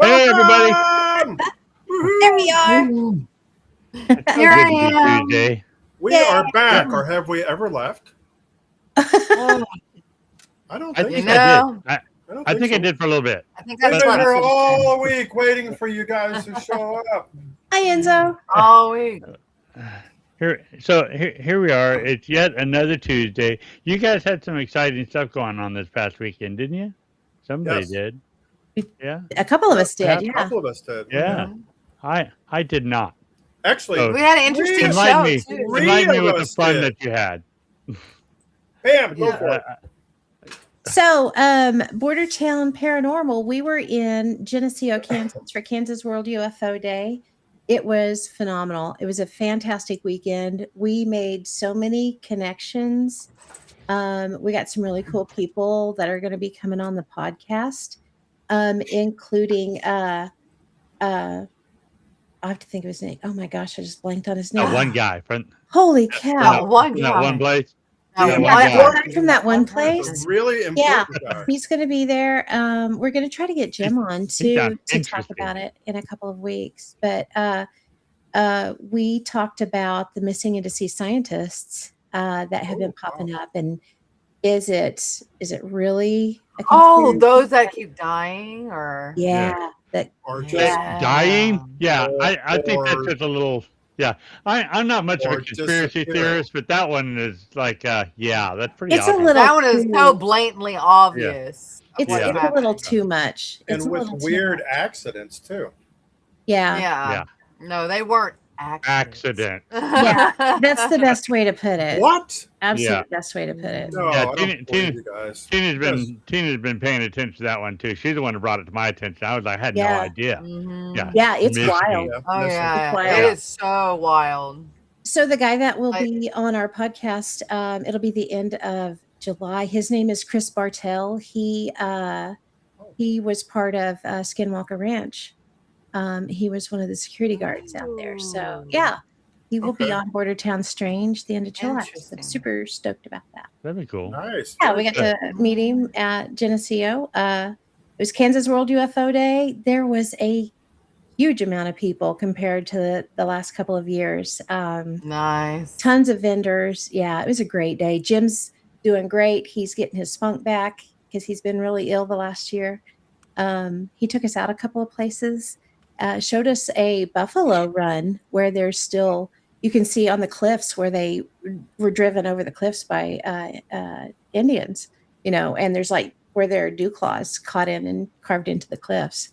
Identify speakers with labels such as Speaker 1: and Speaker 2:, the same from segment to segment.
Speaker 1: Hey, everybody.
Speaker 2: Welcome!
Speaker 3: There we are.
Speaker 1: Here
Speaker 3: I am.
Speaker 1: Tuesday.
Speaker 2: We
Speaker 3: Yay.
Speaker 2: are back, or have we ever left? I don't
Speaker 1: I
Speaker 2: think
Speaker 1: think
Speaker 2: so.
Speaker 1: I
Speaker 3: No.
Speaker 1: did.
Speaker 2: don't
Speaker 1: I think
Speaker 2: so.
Speaker 1: I did for a little bit.
Speaker 3: I think
Speaker 2: We've
Speaker 3: that's
Speaker 2: been
Speaker 3: what
Speaker 2: here all week waiting for you guys to show up.
Speaker 3: Hi, Enzo.
Speaker 4: all week.
Speaker 1: Here we are. It's yet another Tuesday. You guys had some exciting stuff going on this past weekend, didn't you? Somebody
Speaker 2: Yes.
Speaker 1: did. Yeah.
Speaker 3: A couple of us did,
Speaker 2: A
Speaker 3: yeah.
Speaker 2: couple of us did.
Speaker 1: Yeah. I did not.
Speaker 2: Actually,
Speaker 1: So
Speaker 4: We had an interesting
Speaker 1: enlighten
Speaker 4: show
Speaker 1: me.
Speaker 4: too.
Speaker 1: Enlighten me with the
Speaker 2: us
Speaker 1: fun
Speaker 2: did.
Speaker 1: that you had.
Speaker 2: Pam, go for it.
Speaker 3: So, Bordertown Paranormal, we were in Geneseo, Kansas for Kansas World UFO Day. It was phenomenal. It was a fantastic weekend. We made so many connections. We got some really cool people that are going to be coming on the podcast, including I have to think of his name. Oh my gosh, I just blanked on his name.
Speaker 1: That one guy from
Speaker 3: Holy
Speaker 1: that
Speaker 3: cow!
Speaker 4: one
Speaker 1: that one
Speaker 4: guy.
Speaker 1: place.
Speaker 4: That
Speaker 1: Yeah,
Speaker 4: one
Speaker 1: one
Speaker 3: Yeah,
Speaker 1: guy.
Speaker 3: from that one
Speaker 2: The
Speaker 3: place.
Speaker 2: really important guy.
Speaker 3: He's going to be there. We're going to try to get Jim on too
Speaker 1: sounds
Speaker 3: to talk
Speaker 1: interesting.
Speaker 3: about it in a couple of weeks. But we talked about the missing and deceased scientists that have been popping up, and is it really a
Speaker 4: Oh,
Speaker 3: conspiracy?
Speaker 4: those that keep dying, or
Speaker 3: Yeah, that
Speaker 2: Or just,
Speaker 4: Yeah.
Speaker 1: Dying? Yeah,
Speaker 2: Or-
Speaker 1: I think that's
Speaker 2: or-
Speaker 1: just a little. Yeah, I'm not much of
Speaker 2: or
Speaker 1: a conspiracy
Speaker 2: disappearing.
Speaker 1: theorist, but that one is like, yeah, that's pretty.
Speaker 3: It's a
Speaker 1: obvious.
Speaker 3: little
Speaker 4: that one is
Speaker 3: too-
Speaker 4: so blatantly obvious. of
Speaker 3: it's,
Speaker 4: what's
Speaker 3: it's a
Speaker 4: happening.
Speaker 3: little too much. It's
Speaker 2: and
Speaker 3: a
Speaker 2: with
Speaker 3: little too
Speaker 2: weird
Speaker 3: much.
Speaker 2: accidents too.
Speaker 3: Yeah.
Speaker 4: Yeah. No, they weren't
Speaker 1: Accident.
Speaker 3: Yeah, that's the best way to put it.
Speaker 2: What?
Speaker 3: Absolute best way to put it.
Speaker 2: No,
Speaker 1: Yeah,
Speaker 2: I don't believe you guys.
Speaker 1: Tina's been paying attention to that one too. She's the one who brought it to my attention. I had no
Speaker 3: Yeah.
Speaker 1: idea.
Speaker 4: Mhm.
Speaker 1: Yeah,
Speaker 3: Yeah, it's
Speaker 1: Missing.
Speaker 3: wild.
Speaker 4: Oh
Speaker 2: missing.
Speaker 4: yeah,
Speaker 3: It's wild.
Speaker 4: it is so wild.
Speaker 3: So the guy that will
Speaker 4: Like-
Speaker 3: be on our podcast, it'll be the end of July. His name is Chris Bartell. He was part of Skinwalker Ranch. He was one of the security guards out there. So
Speaker 4: Ooh.
Speaker 3: yeah, he will be
Speaker 2: Okay.
Speaker 3: on Bordertown Strange the end of July. So
Speaker 4: Interesting.
Speaker 3: I'm super stoked about that.
Speaker 1: That'd be cool.
Speaker 2: Nice.
Speaker 3: Yeah, we got to meet him at Geneseo. It was Kansas World UFO Day. There was a huge amount of people compared to the last couple of years.
Speaker 4: Nice.
Speaker 3: Tons of vendors. Yeah, it was a great day. Jim's doing great. He's getting his spunk back because he's been really ill the last year. He took us out a couple of places, showed us a buffalo run where there's still, you can see on the cliffs where they were driven over the cliffs by Indians, and there's like where their dew claws caught in and carved into the cliffs.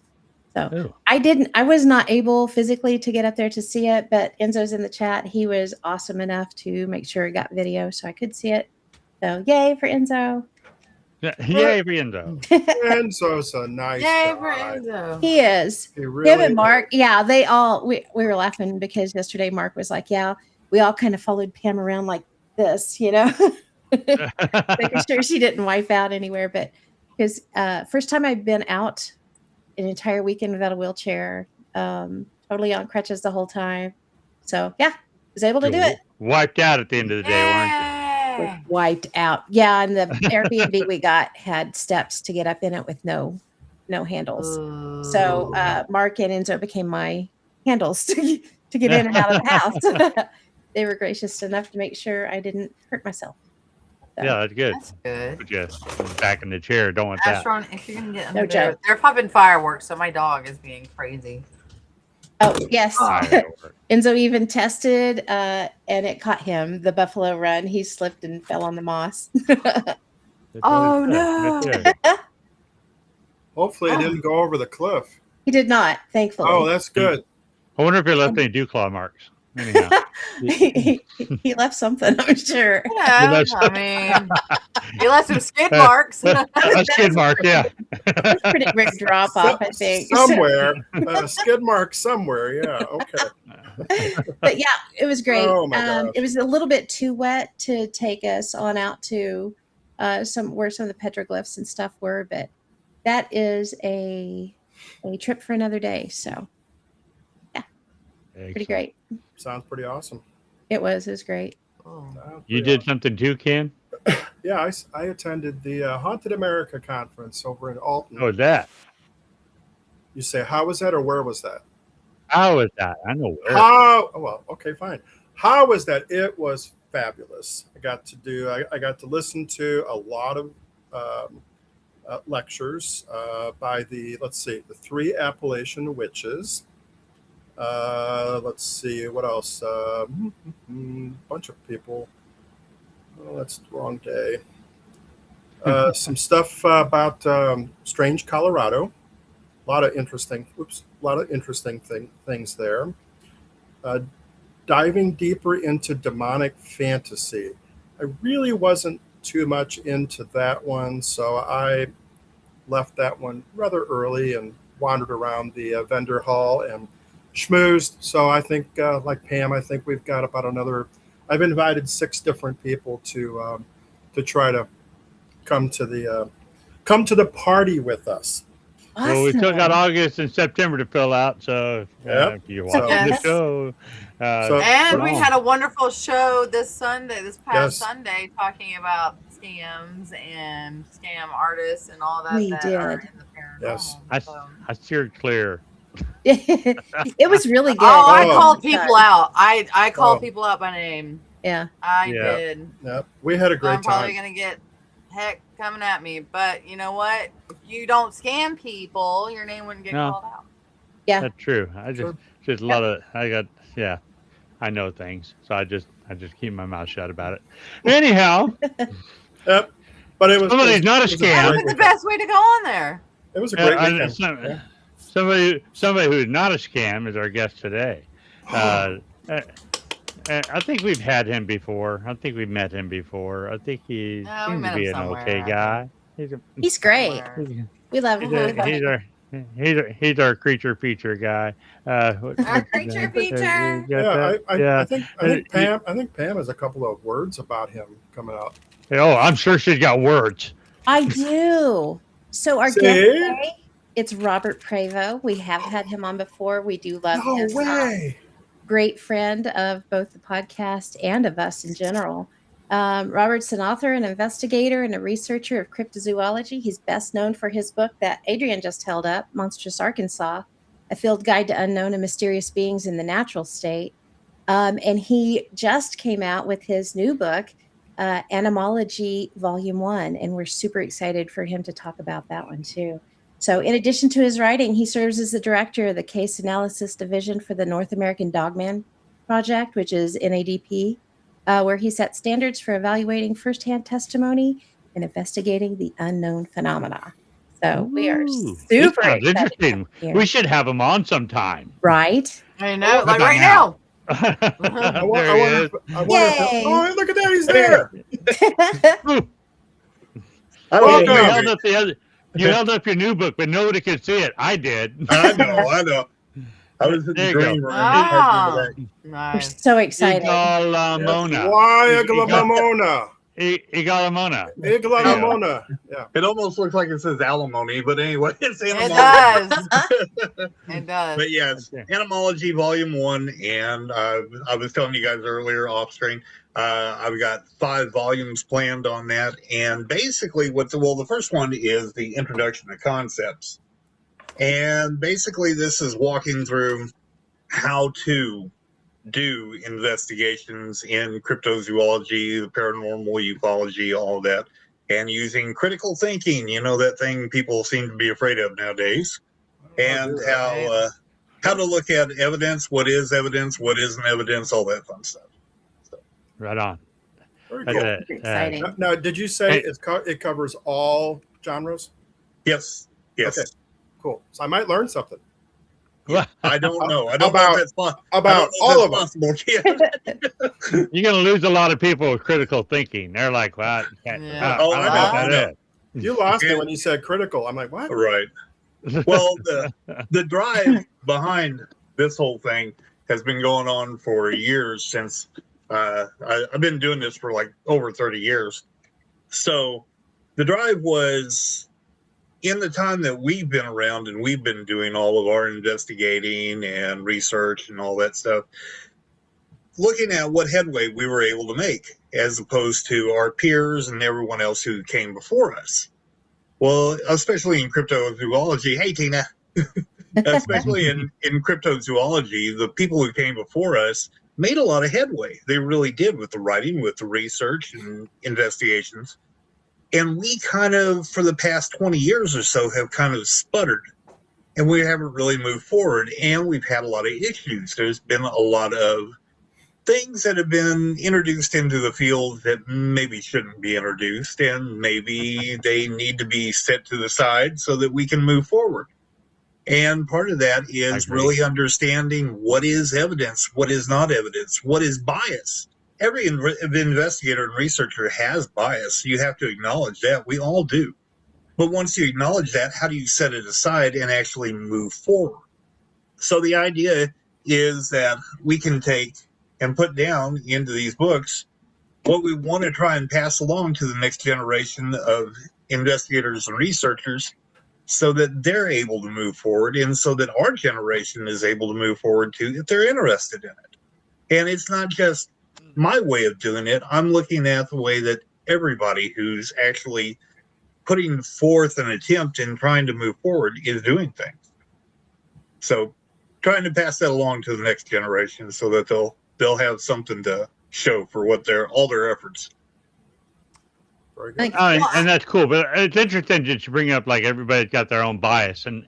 Speaker 3: So
Speaker 1: Ooh.
Speaker 3: I was not able physically to get up there to see it, but Enzo's in the chat. He was awesome enough to make sure he got video so I could see it. So yay for Enzo.
Speaker 1: Yeah, yay, Riendo.
Speaker 2: Enzo's a nice
Speaker 4: Yay for
Speaker 2: guy.
Speaker 4: Enzo.
Speaker 3: He is.
Speaker 2: He really
Speaker 3: Him and Mark, yeah, they all, we were laughing because yesterday Mark was like, yeah, we all kind of followed Pam around like this, making sure she didn't wipe out anywhere. But because first time I've been out an entire weekend without a wheelchair, totally on crutches the whole time. So yeah, was able to do it.
Speaker 1: Wiped out at the end of the day, weren't you?
Speaker 4: Yeah.
Speaker 3: Wiped out. Yeah, and the Airbnb we got had steps to get up in it with no handles. So Mark and Enzo became my handles to get in and out of the house. They were gracious enough to make sure I didn't hurt myself. So,
Speaker 1: Yeah, that's good.
Speaker 4: That's good.
Speaker 1: Put you back in the chair. Don't want that.
Speaker 4: Astron, if you can get
Speaker 3: No
Speaker 4: under there,
Speaker 3: joke.
Speaker 4: they're popping fireworks, so my dog is being crazy.
Speaker 3: Oh yes,
Speaker 1: Firework.
Speaker 3: Enzo even tested, and it caught him. The buffalo run. He slipped and fell on the moss.
Speaker 4: Oh,
Speaker 1: That's good.
Speaker 4: no.
Speaker 2: Hopefully, it didn't go over the cliff.
Speaker 3: He did not, thankfully.
Speaker 2: Oh, that's good.
Speaker 1: I wonder if he left any dew claw marks. Anyhow.
Speaker 3: he left something, I'm sure.
Speaker 4: Yeah,
Speaker 1: that's-
Speaker 4: I mean, he left some skid marks.
Speaker 1: A skid mark, yeah.
Speaker 3: That's a pretty big drop off, I think.
Speaker 2: Somewhere, a skid mark somewhere. Yeah. Okay.
Speaker 3: But yeah, it was great.
Speaker 2: Oh, my gosh.
Speaker 3: It was a little bit too wet to take us on out to where some of the petroglyphs and stuff were, but that is a trip for another day. So pretty great.
Speaker 2: Sounds pretty awesome.
Speaker 3: It was great.
Speaker 4: Oh.
Speaker 2: Sounds
Speaker 1: You
Speaker 2: pretty
Speaker 1: did
Speaker 2: awesome.
Speaker 1: something too, Ken?
Speaker 2: Yeah, I attended the Haunted America conference over in Alton.
Speaker 1: Oh, that.
Speaker 2: You say, how was that or where was that?
Speaker 1: How was that? I know where.
Speaker 2: How? Well, okay, fine. How was that? It was fabulous. I got to listen to a lot of lectures by the three Appalachian witches. Let's see what else. Bunch of people. Oh, that's the wrong day. Some stuff about strange Colorado. A lot of interesting things there. Diving deeper into demonic fantasy. I really wasn't too much into that one, so I left that one rather early and wandered around the vendor hall and schmoozed. So I think, like Pam, I think we've got about I've invited 6 different people to try to come to the party with us.
Speaker 3: Awesome.
Speaker 1: Well, we still got August and September to fill out, so if you're watching the show.
Speaker 4: And we had a wonderful show this past
Speaker 2: Yes.
Speaker 4: Sunday, talking about scams and scam artists and all that.
Speaker 3: We
Speaker 4: that
Speaker 3: did.
Speaker 4: Are in the paranormal.
Speaker 2: Yes.
Speaker 1: I steered clear.
Speaker 3: It was really good.
Speaker 4: Oh, I
Speaker 2: Oh.
Speaker 4: called people out. I called people out by name.
Speaker 3: Yeah.
Speaker 4: I
Speaker 1: Yeah.
Speaker 4: did.
Speaker 2: Yep, we had a
Speaker 4: So
Speaker 2: great
Speaker 4: I'm probably
Speaker 2: time.
Speaker 4: gonna get heck coming at me, but you know what? If you don't scam people, your name wouldn't get
Speaker 1: No.
Speaker 4: called out.
Speaker 3: Yeah.
Speaker 1: That's true. I
Speaker 2: Sure.
Speaker 1: just a lot of I know things, so I just keep my mouth shut about it. Anyhow,
Speaker 2: Yep, but it was
Speaker 1: Somebody's not a
Speaker 2: it was
Speaker 1: scam.
Speaker 4: That
Speaker 2: great
Speaker 4: would be the
Speaker 2: weekend.
Speaker 4: best way to go on there.
Speaker 2: It was a great
Speaker 1: I-
Speaker 2: weekend.
Speaker 1: some- somebody who's not a scam is our guest today. I think we've had him before. I think we've met him before. I think he
Speaker 4: No, we
Speaker 1: seems
Speaker 4: met
Speaker 1: to be
Speaker 4: him
Speaker 1: an
Speaker 4: somewhere,
Speaker 1: okay
Speaker 4: I
Speaker 1: guy.
Speaker 3: He's great.
Speaker 4: Somewhere.
Speaker 3: We love him.
Speaker 1: He's our creature feature guy.
Speaker 4: Our creature feature.
Speaker 2: I think
Speaker 1: Uh,
Speaker 2: Pam has a couple of words about him coming out.
Speaker 1: Oh, I'm sure she's got words.
Speaker 3: I do. So our
Speaker 2: See?
Speaker 3: guest today, it's Robert Prevo. We have had him on before. We do love
Speaker 2: No
Speaker 3: him.
Speaker 2: way.
Speaker 3: Great friend of both the podcast and of us in general. Robert's an author, an investigator, and a researcher of cryptozoology. He's best known for his book that Adrian just held up, Monstrous Arkansas, A Field Guide to Unknown and Mysterious Beings in the Natural State. And he just came out with his new book, A.M.O.K Volume 1, and we're super excited for him to talk about that one too. So in addition to his writing, he serves as the director of the Case Analysis Division for the North American Dogman Project, which is NADP, where he sets standards for evaluating firsthand testimony and investigating the unknown phenomena. So we are
Speaker 1: Ooh, this
Speaker 3: super
Speaker 1: sounds
Speaker 3: excited.
Speaker 1: interesting.
Speaker 3: Here.
Speaker 1: We should have him on sometime.
Speaker 3: Right?
Speaker 4: I know,
Speaker 1: What
Speaker 4: like
Speaker 1: about
Speaker 4: right
Speaker 1: now?
Speaker 4: now.
Speaker 2: I
Speaker 1: There he is.
Speaker 2: wonder
Speaker 3: Yay.
Speaker 2: oh, look at that. He's there.
Speaker 1: Ooh,
Speaker 2: Welcome.
Speaker 1: you held up your new book, but nobody could see it. I did.
Speaker 5: I know. I was in
Speaker 1: There
Speaker 5: the
Speaker 1: you go.
Speaker 5: green room.
Speaker 4: Ah.
Speaker 3: We're
Speaker 4: Nice.
Speaker 3: so excited.
Speaker 1: Igalamona.
Speaker 2: Why Iglamona?
Speaker 1: Igalamona.
Speaker 2: Iglamona. Yeah.
Speaker 5: It almost looks like it says alimony, but anyway, it's
Speaker 4: It
Speaker 5: animal.
Speaker 4: does. It does.
Speaker 5: But yeah, it's Entomology Volume 1, and I was telling you guys earlier off screen, I've got 5 volumes planned on that, and basically the first one is the introduction to concepts, and basically this is walking through how to do investigations in cryptozoology, the paranormal, ufology, all that, and using critical thinking, that thing people seem to be afraid of nowadays, and how to look at evidence, what is evidence, what isn't evidence, all that fun stuff.
Speaker 1: Right on.
Speaker 2: Very
Speaker 1: That's
Speaker 2: cool.
Speaker 1: it.
Speaker 3: Exciting.
Speaker 2: Now, did you say
Speaker 1: Hey.
Speaker 2: it covers all genres?
Speaker 5: Yes.
Speaker 2: Okay. Cool. So I might learn something
Speaker 5: I don't know. I don't
Speaker 2: About-
Speaker 5: know if that's possible.
Speaker 2: about all of them.
Speaker 5: possible. Yeah.
Speaker 1: You're going to lose a lot of people with critical thinking. They're like, what?
Speaker 4: Yeah.
Speaker 1: I don't know
Speaker 5: I
Speaker 1: what
Speaker 5: know.
Speaker 1: that
Speaker 2: You lost me when you said critical. I'm like, what?
Speaker 5: Right.
Speaker 1: is.
Speaker 5: Well, the drive behind this whole thing has been going on for years since I've been doing this for like over 30 years. So the drive was in the time that we've been around and we've been doing all of our investigating and research and all that stuff, looking at what headway we were able to make as opposed to our peers and everyone else who came before us. Well, especially in cryptozoology. Hey, Tina. especially in cryptozoology, the people who came before us made a lot of headway. They really did with the writing, with the research and investigations. And we kind of, for the past 20 years or so, have kind of sputtered. And we haven't really moved forward. And we've had a lot of issues. There's been a lot of things that have been introduced into the field that maybe shouldn't be introduced. And maybe they need to be set to the side so that we can move forward. And part of that is really understanding what is evidence, what is not evidence, what is bias. Every investigator and researcher has bias. You have to acknowledge that. We all do. But once you acknowledge that, how do you set it aside and actually move forward? So the idea is that we can take and put down into these books what we want to try and pass along to the next generation of investigators and researchers, so that they're able to move forward, and so that our generation is able to move forward too, if they're interested in it. And it's not just my way of doing it. I'm looking at the way that everybody who's actually putting forth an attempt in trying to move forward is doing things. So trying to pass that along to the next generation so that they'll have something to show for what all their efforts.
Speaker 2: Very good.
Speaker 1: And that's cool, but it's interesting that you bring up like everybody's got their own bias, and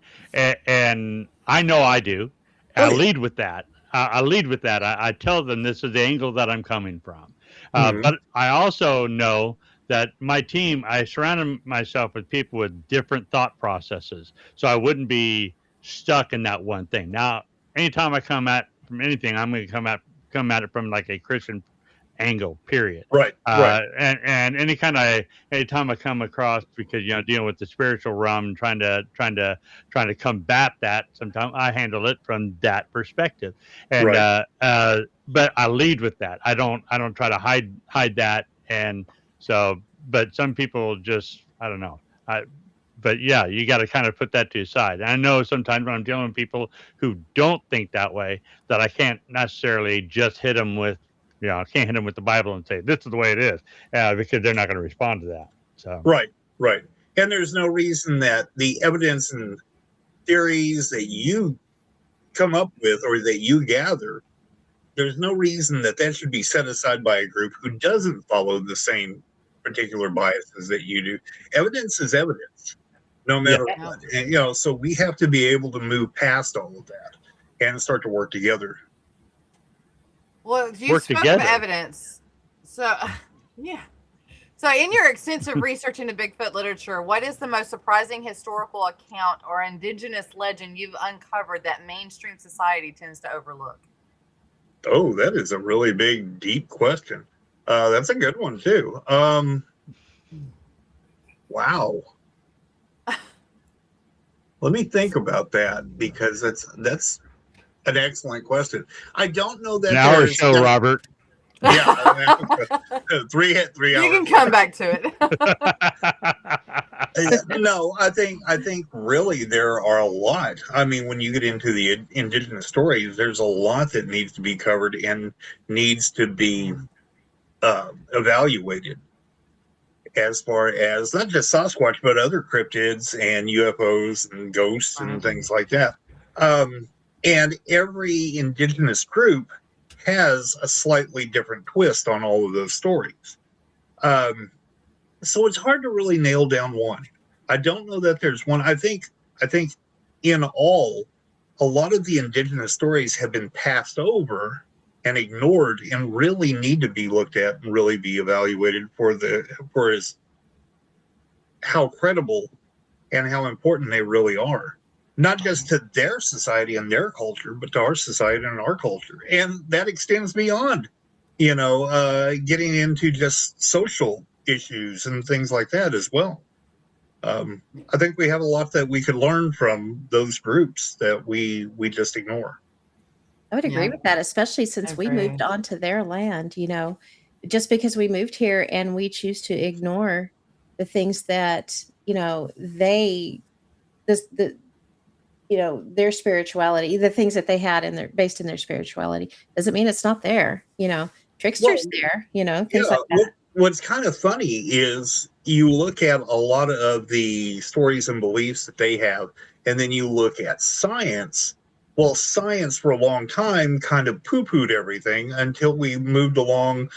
Speaker 1: I know I do. I lead with that. I tell them this is the angle that I'm coming from, but I also know that my team, I surrounded myself with people with different thought processes, so I wouldn't be stuck in that one thing. Now, anytime I come at from anything, I'm going to come at it from like a Christian angle, period.
Speaker 5: Right.
Speaker 1: And anytime I come across, because dealing with the spiritual realm, trying to combat that, sometimes I handle it from that perspective. And but I lead with that. I don't try to hide that. And so, but some people just, I don't know. But yeah, you got to kind of put that to the side. And I know sometimes when I'm dealing with people who don't think that way, that I can't necessarily just hit them with, I can't hit them with the Bible and say, this is the way it is, because they're not going to respond to that. So
Speaker 5: Right. And there's no reason that the evidence and theories that you come up with or that you gather, there's no reason that should be set aside by a group who doesn't follow the same particular biases that you do. Evidence is evidence, no matter what. And, so we have to be able to move past all of that and start to work together.
Speaker 4: Well, you spoke of evidence. So, yeah. So, in your extensive research into Bigfoot literature, what is the most surprising historical account or indigenous legend you've uncovered that mainstream society tends to overlook?
Speaker 5: Oh, that is a really big, deep question. That's a good one, too. Wow. Let me think about that, because that's an excellent question. I don't know that.
Speaker 1: An hour show, Robert.
Speaker 5: Yeah, 3 hours.
Speaker 4: You can come back to
Speaker 5: it. No, I think really there are a lot. I mean, when you get into the indigenous stories, there's a lot that needs to be covered and needs to be evaluated, as far as not just Sasquatch, but other cryptids and UFOs and ghosts and things like that. And every indigenous group has a slightly different twist on all of those stories. So it's hard to really nail down one. I don't know that there's one. I think in all, a lot of the indigenous stories have been passed over and ignored, and really need to be looked at and really be evaluated for how credible and how important they really are. Not just to their society and their culture, but to our society and our culture. And that extends beyond, getting into just social issues and things like that as well. I think we have a lot that we could learn from those groups that we just ignore.
Speaker 3: I would agree with that, especially since we moved onto their land, just because we moved here and we choose to ignore the things that, their spirituality, the things that they had based in their spirituality, doesn't mean it's not there. Tricksters there, things like that.
Speaker 5: what's kind of funny is you look at a lot of the stories and beliefs that they have, and then you look at science. Well, science for a long time kind of poo-pooed everything until we moved along,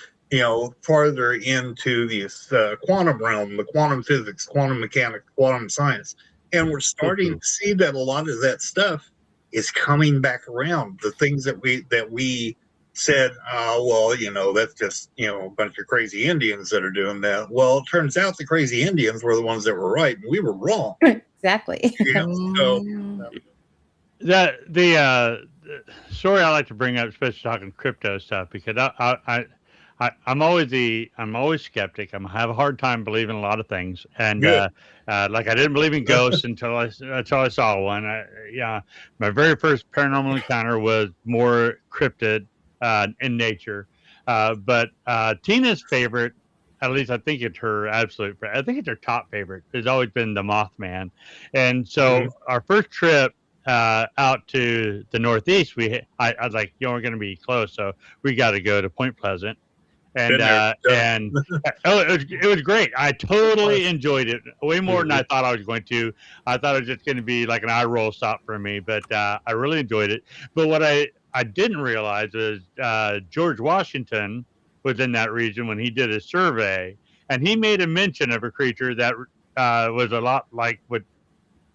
Speaker 5: farther into this quantum realm, the quantum physics, quantum mechanics, quantum science. And we're starting to see that a lot of that stuff is coming back around. The things that we said, that's just, a bunch of crazy Indians that are doing that. Well, it turns out the crazy Indians were the ones that were right, and we were wrong.
Speaker 3: Exactly.
Speaker 5: So
Speaker 1: the story I like to bring up, especially talking crypto stuff, because I'm always skeptic. I have a hard time believing a lot of things, and like I didn't believe in ghosts until I saw one. My very first paranormal encounter was more cryptid in nature, but Tina's favorite, at least I think it's her absolute. I think it's her top favorite. Has always been the Mothman, and so our first trip out to the Northeast, I was like, we're going to be close, so we got to go to Point Pleasant. And it was great. I totally enjoyed it way more than I thought I was going to. I thought it was just going to be like an eye roll stop for me, but I really enjoyed it. But what I didn't realize is George Washington was in that region when he did a survey, and he made a mention of a creature that was a lot like what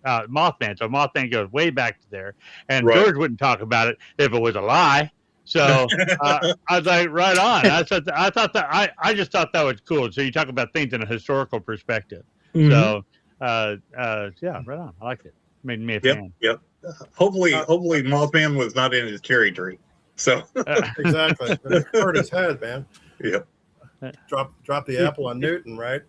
Speaker 1: Mothman. So Mothman goes way back to there, and George wouldn't talk about it if it was a lie. So I was like, right on. I just thought that was cool. So you talk about things in a historical perspective. So right on. I liked it. Made me a fan.
Speaker 5: Yep. Hopefully Mothman was not in his cherry tree. So
Speaker 2: exactly. It hurt his head, man.
Speaker 5: Yep.
Speaker 2: Drop the apple on Newton, right?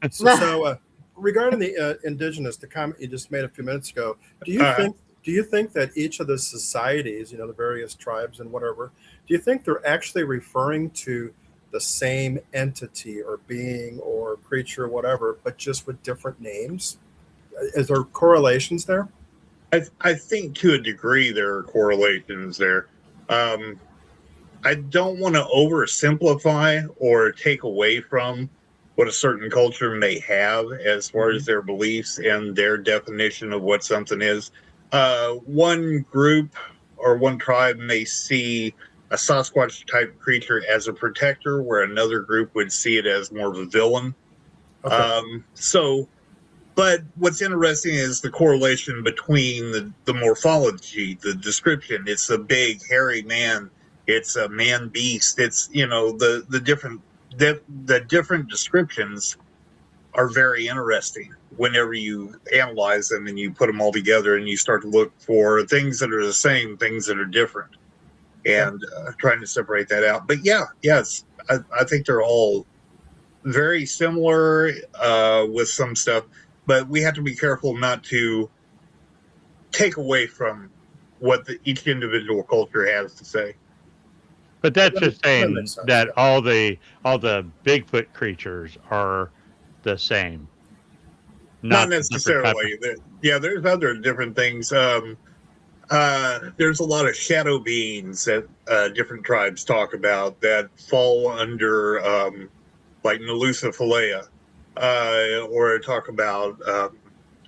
Speaker 2: So regarding the indigenous, the comment you just made a few minutes ago, do you think that each of the societies, the various tribes and whatever, do you think they're actually referring to the same entity or being or creature or whatever, but just with different names? Is there correlations there?
Speaker 5: I think to a degree there are correlations there. I don't want to oversimplify or take away from what a certain culture may have as far as their beliefs and their definition of what something is. One group or one tribe may see a Sasquatch type creature as a protector, where another group would see it as more of a villain. Okay. But what's interesting is the correlation between the morphology, the description. It's a big, hairy man. It's a man beast. It's, the different descriptions are very interesting whenever you analyze them and you put them all together and you start to look for things that are the same, things that are different, and trying to separate that out. But yes, I think they're all very similar with some stuff, but we have to be careful not to take away from what each individual culture has to say.
Speaker 1: But that's just saying that all the Bigfoot creatures are the same.
Speaker 5: Not necessarily. There's other different things. There's a lot of shadow beings that different tribes talk about that fall under like Nalusophilia, or talk about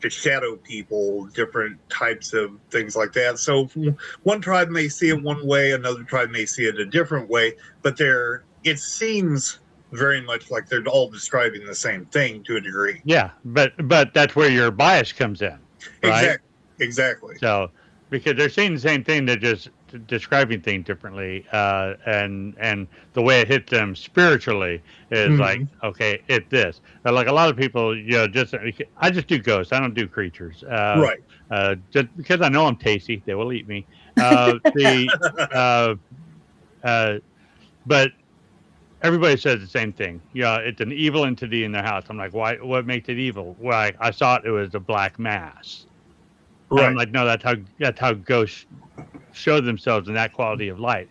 Speaker 5: the shadow people, different types of things like that. So one tribe may see it one way, another tribe may see it a different way, but it seems very much like they're all describing the same thing to a degree.
Speaker 1: Yeah, but that's where your bias comes in, right?
Speaker 5: Exactly.
Speaker 1: So because they're saying the same thing, they're just describing things differently, and the way it hits them spiritually is like, okay, it's this. But like a lot of people, I just do ghosts. I don't do creatures.
Speaker 5: Right.
Speaker 1: Just because I know I'm tasty, they will eat me. But everybody says the same thing. It's an evil entity in their house. I'm like, why? What makes it evil? Well, I thought it was a black mass. Right. And I'm like, no, that's how ghosts show themselves in that quality of light.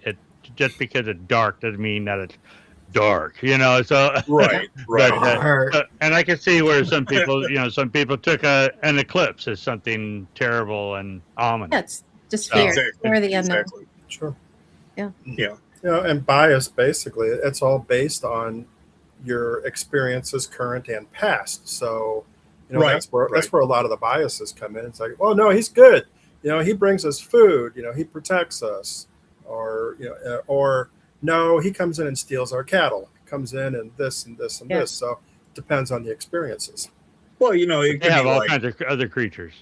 Speaker 1: Just because it's dark doesn't mean that it's dark, So
Speaker 5: right.
Speaker 1: But, and I can see where some people, took an eclipse as something terrible and ominous.
Speaker 3: That's just fear or the unknown.
Speaker 2: Sure.
Speaker 3: Yeah.
Speaker 2: And bias, basically, it's all based on your experiences, current and past. So, that's where a lot of the biases come in. It's like, well, no, he's good. He brings us food. He protects us, or or no, he comes in and steals our cattle. Comes in and this and this and this. So it depends on the experiences.
Speaker 5: Well, it
Speaker 1: they have all kinds of other creatures.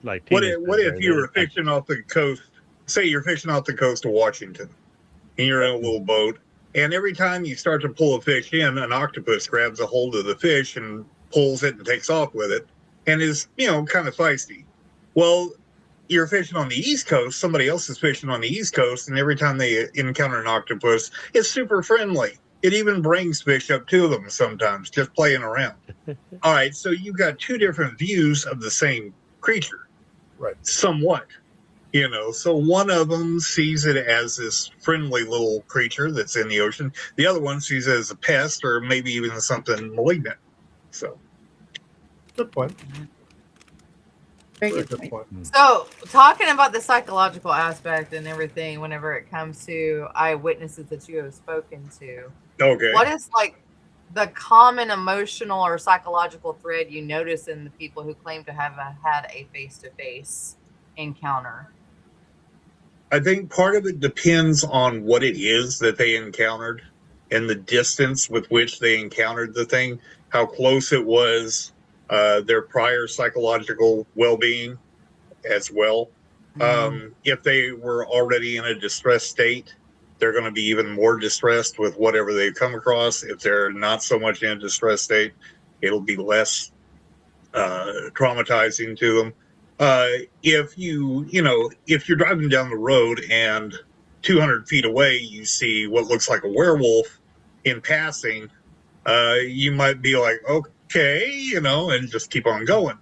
Speaker 1: Like
Speaker 5: what if you were fishing off the coast? Say you're fishing off the coast of Washington, and you're in a little boat, and every time you start to pull a fish in, an octopus grabs a hold of the fish and pulls it and takes off with it, and is kind of feisty. Well, you're fishing on the East Coast. Somebody else is fishing on the East Coast, and every time they encounter an octopus, it's super friendly. It even brings fish up to them sometimes, just playing around. All right, so you've got two different views of the same creature,
Speaker 2: right? Somewhat,
Speaker 5: So one of them sees it as this friendly little creature that's in the ocean. The other one sees it as a pest, or maybe even something malignant. So,
Speaker 2: good point.
Speaker 3: Very good point.
Speaker 4: So, talking about the psychological aspect and everything, whenever it comes to eyewitnesses that you have spoken to,
Speaker 5: okay,
Speaker 4: what is like the common emotional or psychological thread you notice in the people who claim to have had a face-to-face encounter?
Speaker 5: I think part of it depends on what it is that they encountered and the distance with which they encountered the thing, how close it was, their prior psychological well-being as well. If they were already in a distressed state, they're going to be even more distressed with whatever they've come across. If they're not so much in a distressed state, it'll be less traumatizing to them. If you're driving down the road and 200 feet away, you see what looks like a werewolf in passing, you might be like, okay, and just keep on going.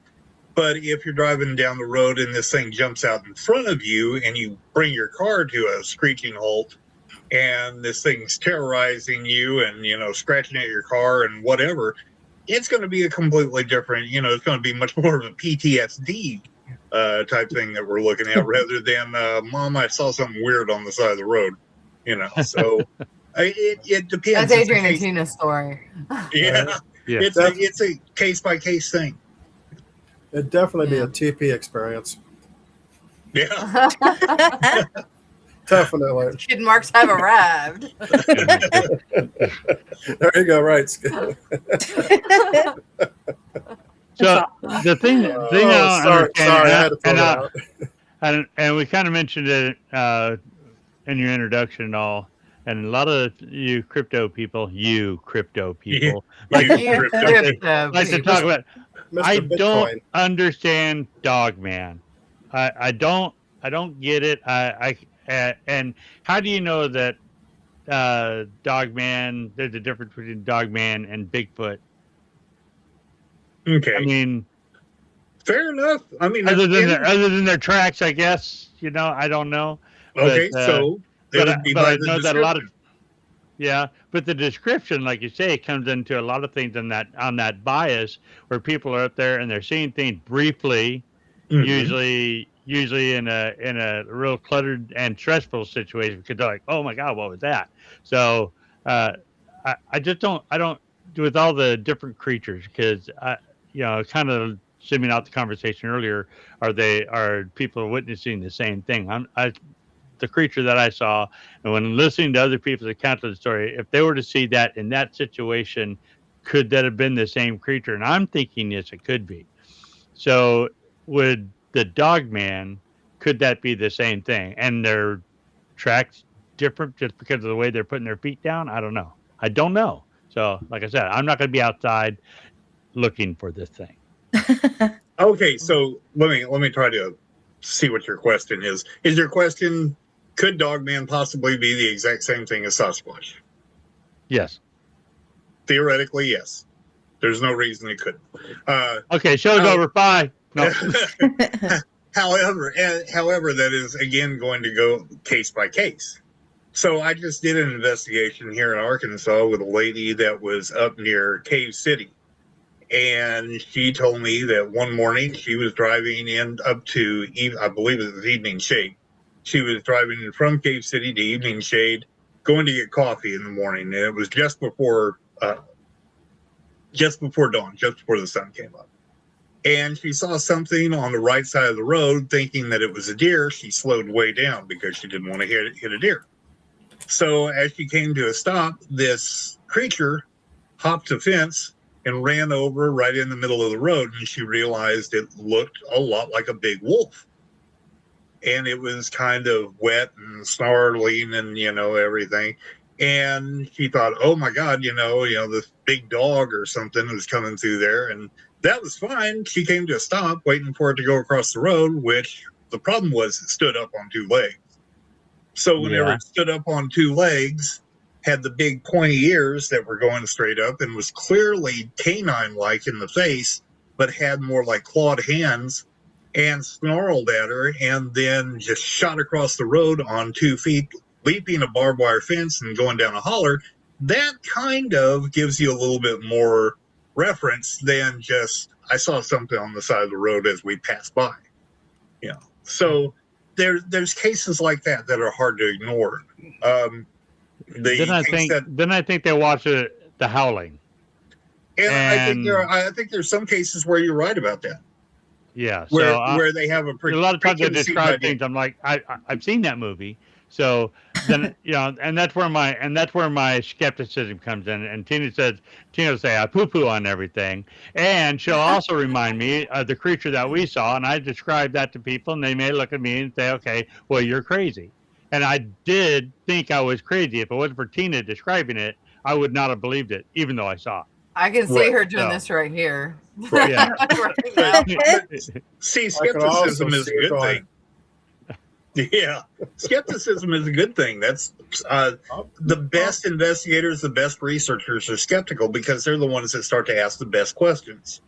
Speaker 5: But if you're driving down the road and this thing jumps out in front of you and you bring your car to a screeching halt and this thing's terrorizing you and, scratching at your car and whatever, it's going to be a completely different, it's going to be much more of a PTSD type thing that we're looking at rather than, Mom, I saw something weird on the side of the road, so it depends.
Speaker 4: That's Adrian and Tina's story.
Speaker 5: Yeah. Yeah. It's a case-by-case thing.
Speaker 2: It'd definitely be a TP experience.
Speaker 5: Yeah.
Speaker 2: Definitely.
Speaker 4: Kid marks have arrived.
Speaker 2: There you go. Right.
Speaker 1: So the thing
Speaker 2: sorry, I had to throw that out.
Speaker 1: And we kind of mentioned it in your introduction and all. And a lot of you crypto people, like to talk about.
Speaker 2: Mr.
Speaker 1: I
Speaker 2: Bitcoin.
Speaker 1: don't understand Dogman. I don't get it. And how do you know that Dogman? There's a difference between Dogman and Bigfoot.
Speaker 5: Okay.
Speaker 1: I mean,
Speaker 5: fair enough. I mean,
Speaker 1: other than their tracks, I guess. I don't know.
Speaker 5: Okay,
Speaker 1: but,
Speaker 5: so.
Speaker 1: But I know that a lot of, but the description, like you say, comes into a lot of things on that bias where people are up there and they're seeing things briefly, usually in a real cluttered and stressful situation because they're like, oh my God, what was that? So I don't do with all the different creatures because kind of simming out the conversation earlier, are people witnessing the same thing? The creature that I saw, and when listening to other people's accounts of the story, if they were to see that in that situation, could that have been the same creature? And I'm thinking, yes, it could be. So would the Dogman, could that be the same thing? And their tracks different just because of the way they're putting their feet down? I don't know. So like I said, I'm not going to be outside looking for this thing.
Speaker 5: Okay, so let me try to see what your question is. Is your question, could Dogman possibly be the exact same thing as Sasquatch?
Speaker 1: Yes.
Speaker 5: Theoretically, yes. There's no reason it couldn't.
Speaker 1: Okay, show's over. Bye. No.
Speaker 5: However, that is again going to go case by case. So I just did an investigation here in Arkansas with a lady that was up near Cave City. And she told me that one morning she was driving up to, I believe it was Evening Shade. She was driving from Cave City to Evening Shade, going to get coffee in the morning. And it was just before just before dawn, just before the sun came up. And she saw something on the right side of the road, thinking that it was a deer. She slowed way down because she didn't want to hit a deer. So as she came to a stop, this creature hopped a fence and ran over right in the middle of the road. And she realized it looked a lot like a big wolf. And it was kind of wet and snarling and, everything. And she thought, oh my God, this big dog or something was coming through there. And that was fine. She came to a stop waiting for it to go across the road, which the problem was it stood up on two legs. So whenever it stood up on two legs, had the big pointy ears that were going straight up and was clearly canine-like in the face, but had more like clawed hands, and snarled at her and then just shot across the road on 2 feet, leaping a barbed wire fence and going down a holler. That kind of gives you a little bit more reference than just, I saw something on the side of the road as we passed by. So there's cases like that are hard to ignore.
Speaker 1: Then I think they watch The Howling.
Speaker 5: And I think there's some cases where you're right about that.
Speaker 1: Yeah,
Speaker 5: where they have a
Speaker 1: lot of times they describe things. I'm like, I've seen that movie. So then and that's where my skepticism comes in. And Tina will say I poo-poo on everything, and she'll also remind me of the creature that we saw, and I describe that to people, and they may look at me and say, okay, well, you're crazy. And I did think I was crazy. If it wasn't for Tina describing it, I would not have believed it, even though I saw it.
Speaker 4: I can see her doing this right here.
Speaker 5: Right. Yeah. See, skepticism is a good thing. Yeah, skepticism is a good thing. That's the best investigators, the best researchers are skeptical because they're the ones that start to ask the best questions.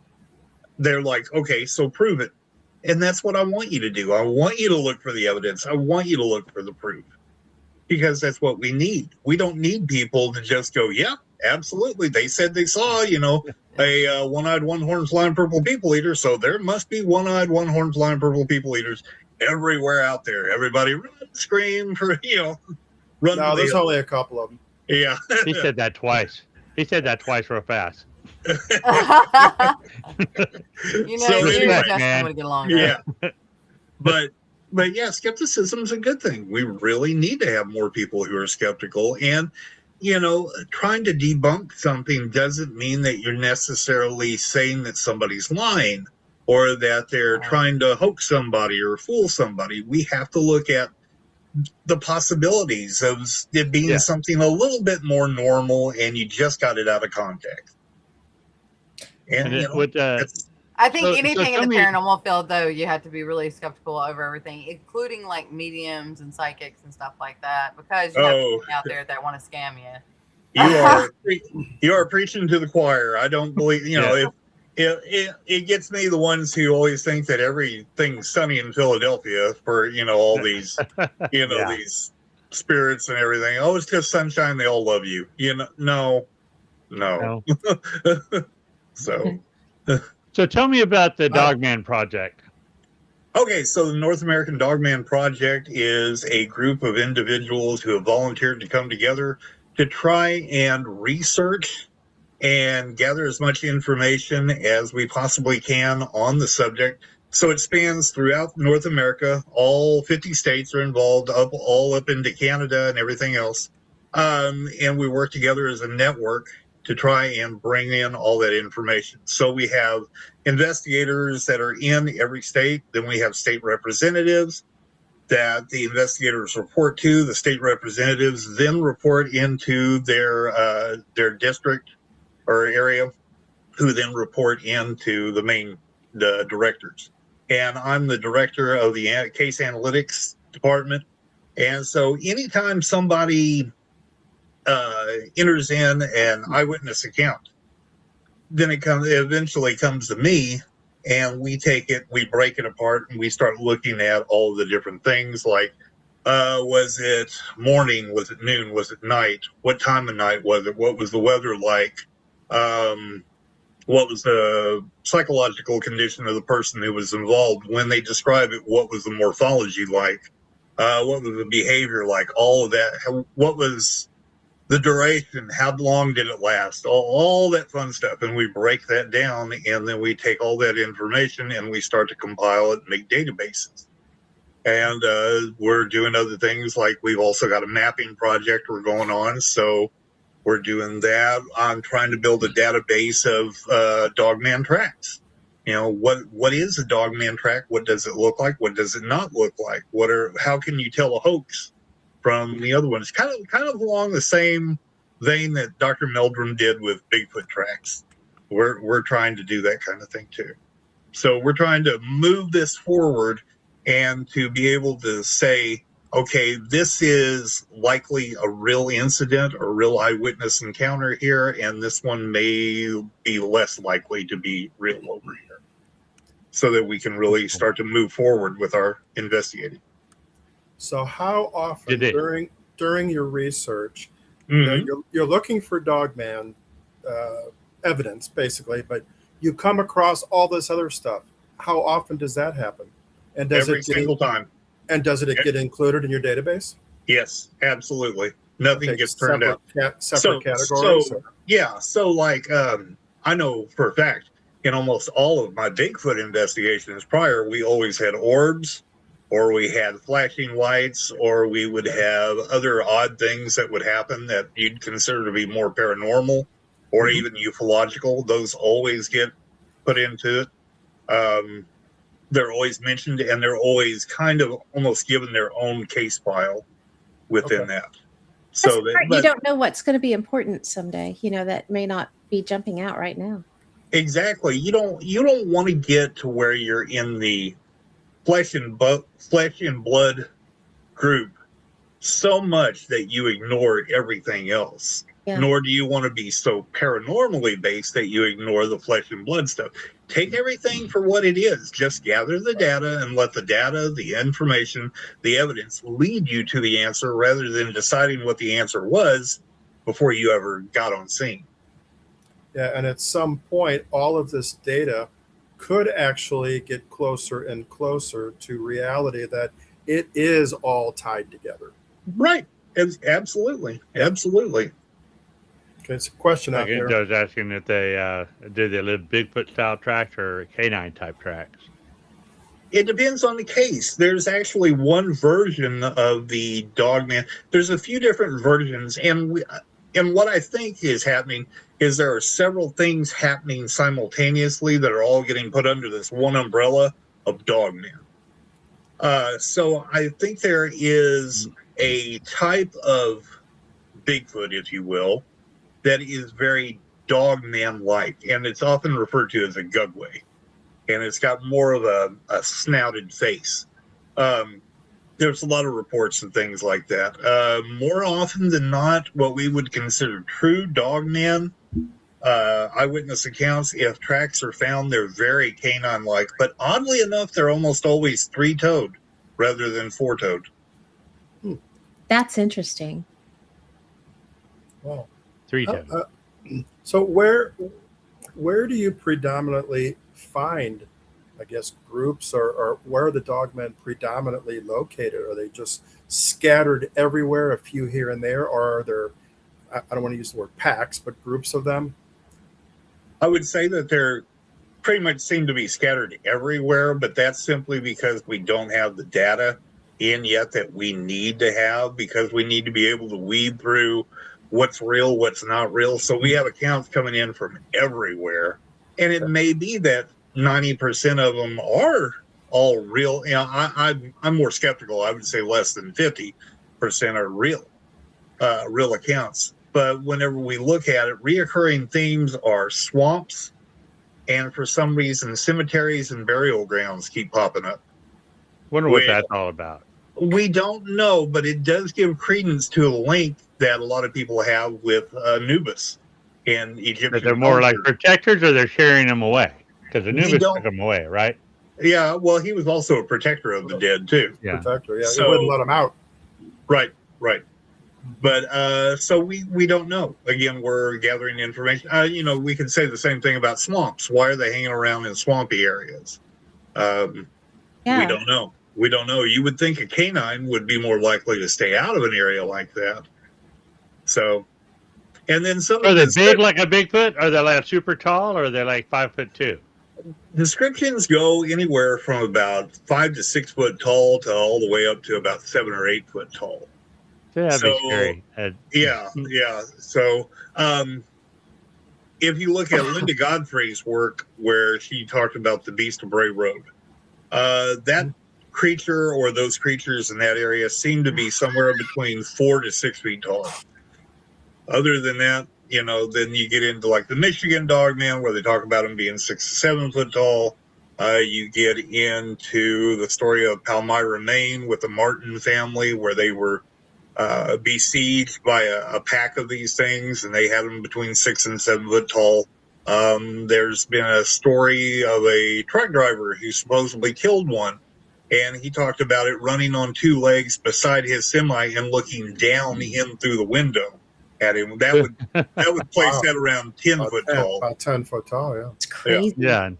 Speaker 5: They're like, okay, so prove it. And that's what I want you to do. I want you to look for the evidence. I want you to look for the proof because that's what we need. We don't need people to just go, yeah, absolutely. They said they saw, a one-eyed, one-horned, flying purple people eater. So there must be one-eyed, one-horned, flying purple people eaters everywhere out there. Everybody run, scream for, run.
Speaker 2: No, there's only a couple of them.
Speaker 5: Yeah.
Speaker 1: He said that twice. He said that twice real fast.
Speaker 4: Justin would get along.
Speaker 5: Yeah. But yeah, skepticism is a good thing. We really need to have more people who are skeptical. And, trying to debunk something doesn't mean that you're necessarily saying that somebody's lying or that they're trying to hoax somebody or fool somebody. We have to look at the possibilities of it being something a little bit more normal and you just got it out of context. And
Speaker 4: I think anything in the paranormal field, though, you have to be really skeptical over everything, including like mediums and psychics and stuff like that, because you have people out there that want to scam you.
Speaker 5: You are preaching to the choir. I don't believe, it gets me, the ones who always think that everything's sunny in Philadelphia for, all these, these spirits and everything. Oh, it's just sunshine. They all love you. No.
Speaker 1: So tell me about the Dogman Project.
Speaker 5: Okay, so the North American Dogman Project is a group of individuals who have volunteered to come together to try and research and gather as much information as we possibly can on the subject. So it spans throughout North America. All 50 states are involved, all up into Canada and everything else. And we work together as a network to try and bring in all that information. So we have investigators that are in every state. Then we have state representatives that the investigators report to. The state representatives then report into their district or area, who then report into the directors. And I'm the director of the case analytics department. And so anytime somebody enters in an eyewitness account, then it eventually comes to me, and we take it, we break it apart, and we start looking at all the different things like, was it morning? Was it noon? Was it night? What time of night was it? What was the weather like? What was the psychological condition of the person who was involved? When they describe it, what was the morphology like? What was the behavior like? All of that. What was the duration, how long did it last, all that fun stuff. And we break that down, and then we take all that information and we start to compile it and make databases. And we're doing other things, like we've also got a mapping project we're going on. So we're doing that. I'm trying to build a database of dogman tracks. You know, what is a dogman track? What does it look like? What does it not look like? How can you tell a hoax from the other ones? Kind of along the same vein that Dr. Meldrum did with Bigfoot tracks. We're trying to do that kind of thing too. So we're trying to move this forward and to be able to say, okay, this is likely a real incident or real eyewitness encounter here, and this one may be less likely to be real over here, so that we can really start to move forward with our investigating.
Speaker 2: So how often during your research, you're looking for dogman evidence, basically, but you come across all this other stuff? How often does that happen? And does
Speaker 5: every single time.
Speaker 2: And does it get included in your database?
Speaker 5: Yes, absolutely. Nothing gets turned out.
Speaker 2: Separate categories?
Speaker 5: So like, I know for a fact, in almost all of my Bigfoot investigations prior, we always had orbs, or we had flashing lights, or we would have other odd things that would happen that you'd consider to be more paranormal or even ufological. Those always get put into it. They're always mentioned, and they're always kind of almost given their own case file within that. So
Speaker 3: you don't know what's going to be important someday, you know, that may not be jumping out right now.
Speaker 5: Exactly. You don't want to get to where you're in the flesh and blood group so much that you ignore everything else. Yeah. Nor do you want to be so paranormally based that you ignore the flesh and blood stuff. Take everything for what it is. Just gather the data and let the data, the information, the evidence lead you to the answer, rather than deciding what the answer was before you ever got on scene.
Speaker 2: Yeah, and at some point, all of this data could actually get closer and closer to reality, that it is all tied together.
Speaker 5: Right. Absolutely. Absolutely.
Speaker 2: Okay, it's a question out there.
Speaker 1: I was asking if do they live Bigfoot style tracks or canine type tracks?
Speaker 5: It depends on the case. There's actually one version of the dogman. There's a few different versions, and what I think is happening is there are several things happening simultaneously that are all getting put under this one umbrella of dogman. So I think there is a type of Bigfoot, if you will, that is very dogman-like, and it's often referred to as a gugway, and it's got more of a snouted face. There's a lot of reports and things like that. More often than not, what we would consider true dogman eyewitness accounts, if tracks are found, they're very canine-like, but oddly enough, they're almost always three-toed rather than four-toed.
Speaker 3: That's interesting.
Speaker 2: Wow.
Speaker 1: Three-toed.
Speaker 2: So where do you predominantly find, I guess, groups, or where are the dogmen predominantly located? Are they just scattered everywhere, a few here and there, or are there, I don't want to use the word packs, but groups of them?
Speaker 5: I would say that they're pretty much seem to be scattered everywhere, but that's simply because we don't have the data in yet that we need to have, because we need to be able to weed through what's real, what's not real. So we have accounts coming in from everywhere, and it may be that 90% of them are all real. You know, I'm more skeptical. I would say less than 50% are real accounts. But whenever we look at it, reoccurring themes are swamps, and for some reason, cemeteries and burial grounds keep popping up.
Speaker 1: Wonder what that's all about.
Speaker 5: We don't know, but it does give credence to a link that a lot of people have with Anubis in Egyptian culture.
Speaker 1: They're more like protectors, or they're sharing them away? Because Anubis took them away, right?
Speaker 5: Yeah, well, he was also a protector of the dead, too.
Speaker 2: Yeah. Protector, yeah. So, he wouldn't let them out.
Speaker 5: Right. But so we don't know. Again, we're gathering information. We can say the same thing about swamps. Why are they hanging around in swampy areas? We don't know. You would think a canine would be more likely to stay out of an area like that. So And then some
Speaker 1: are they big like a Bigfoot? Are they like super tall, or are they like 5'2"?
Speaker 5: Descriptions go anywhere from about 5 to 6 foot tall to all the way up to about 7 or 8 foot tall.
Speaker 1: That'd be scary.
Speaker 5: Yeah. So if you look at Linda Godfrey's work, where she talked about the Beast of Bray Road, that creature or those creatures in that area seem to be somewhere between 4 to 6 feet tall. Other than that, then you get into like the Michigan Dogman, where they talk about them being 6 to 7 foot tall. You get into the story of Palmyra, Maine, with the Martin family, where they were besieged by a pack of these things, and they had them between 6 and 7 foot tall. There's been a story of a truck driver who supposedly killed one, and he talked about it running on 2 legs beside his semi and looking down in through the window at him. That would place that around 10 foot tall.
Speaker 2: About 10 foot tall, yeah.
Speaker 3: It's crazy.
Speaker 1: Yeah.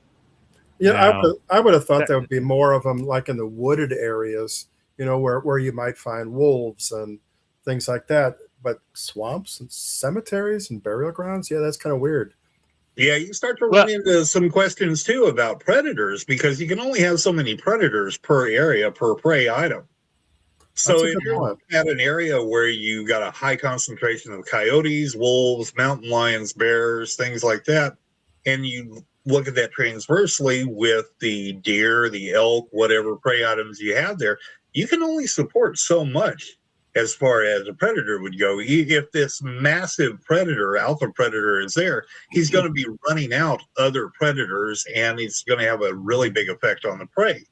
Speaker 2: I would have thought there would be more of them like in the wooded areas, where you might find wolves and things like that. But swamps and cemeteries and burial grounds, yeah, that's kind of weird.
Speaker 5: Yeah, you start to run into some questions too about predators, because you can only have so many predators per area, per prey item. So if you're at an area where you got a high concentration of coyotes, wolves, mountain lions, bears, things like that, and you look at that transversely with the deer, the elk, whatever prey items you have there, you can only support so much as far as a predator would go. If this massive predator, alpha predator, is there, he's going to be running out other predators, and it's going to have a really big effect on the prey.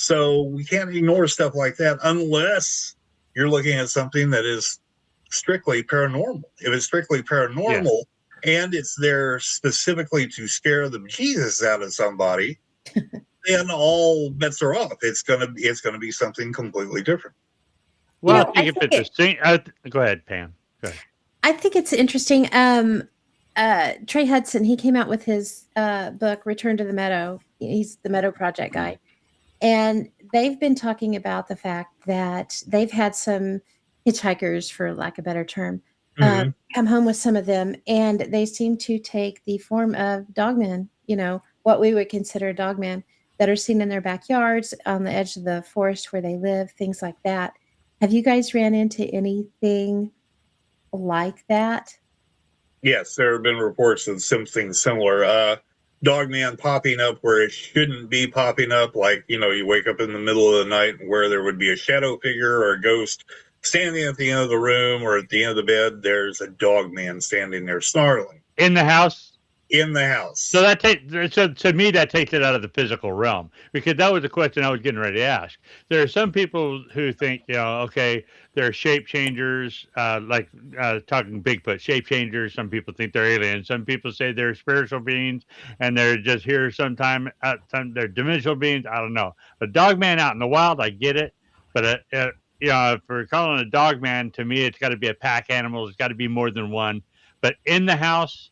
Speaker 5: So we can't ignore stuff like that unless you're looking at something that is strictly paranormal. If it's strictly paranormal and it's there specifically to scare the Jesus out of somebody, then all bets are off. It's gonna be something completely different.
Speaker 1: Well, I think if it's a thing, go ahead, Pam. Go ahead.
Speaker 3: I think it's interesting. Trey Hudson, he came out with his book, Return to the Meadow. He's the Meadow Project guy. And they've been talking about the fact that they've had some hitchhikers, for lack of a better term, come home with some of them, and they seem to take the form of dogmen, what we would consider dogmen, that are seen in their backyards, on the edge of the forest where they live, things like that. Have you guys ran into anything like that?
Speaker 5: Yes, there have been reports of something similar. Dogman popping up where it shouldn't be popping up, like, you wake up in the middle of the night where there would be a shadow figure or a ghost standing at the end of the room or at the end of the bed. There's a dogman standing there snarling.
Speaker 1: In the house?
Speaker 5: In the house.
Speaker 1: So to me, that takes it out of the physical realm, because that was the question I was getting ready to ask. There are some people who think, okay, they're shape changers, like talking Bigfoot, shape changers. Some people think they're aliens. Some people say they're spiritual beings and they're just here sometime. They're dimensional beings. I don't know. A dogman out in the wild, I get it. But, if we're calling a dogman, to me, it's got to be a pack animal. It's got to be more than one. But in the house,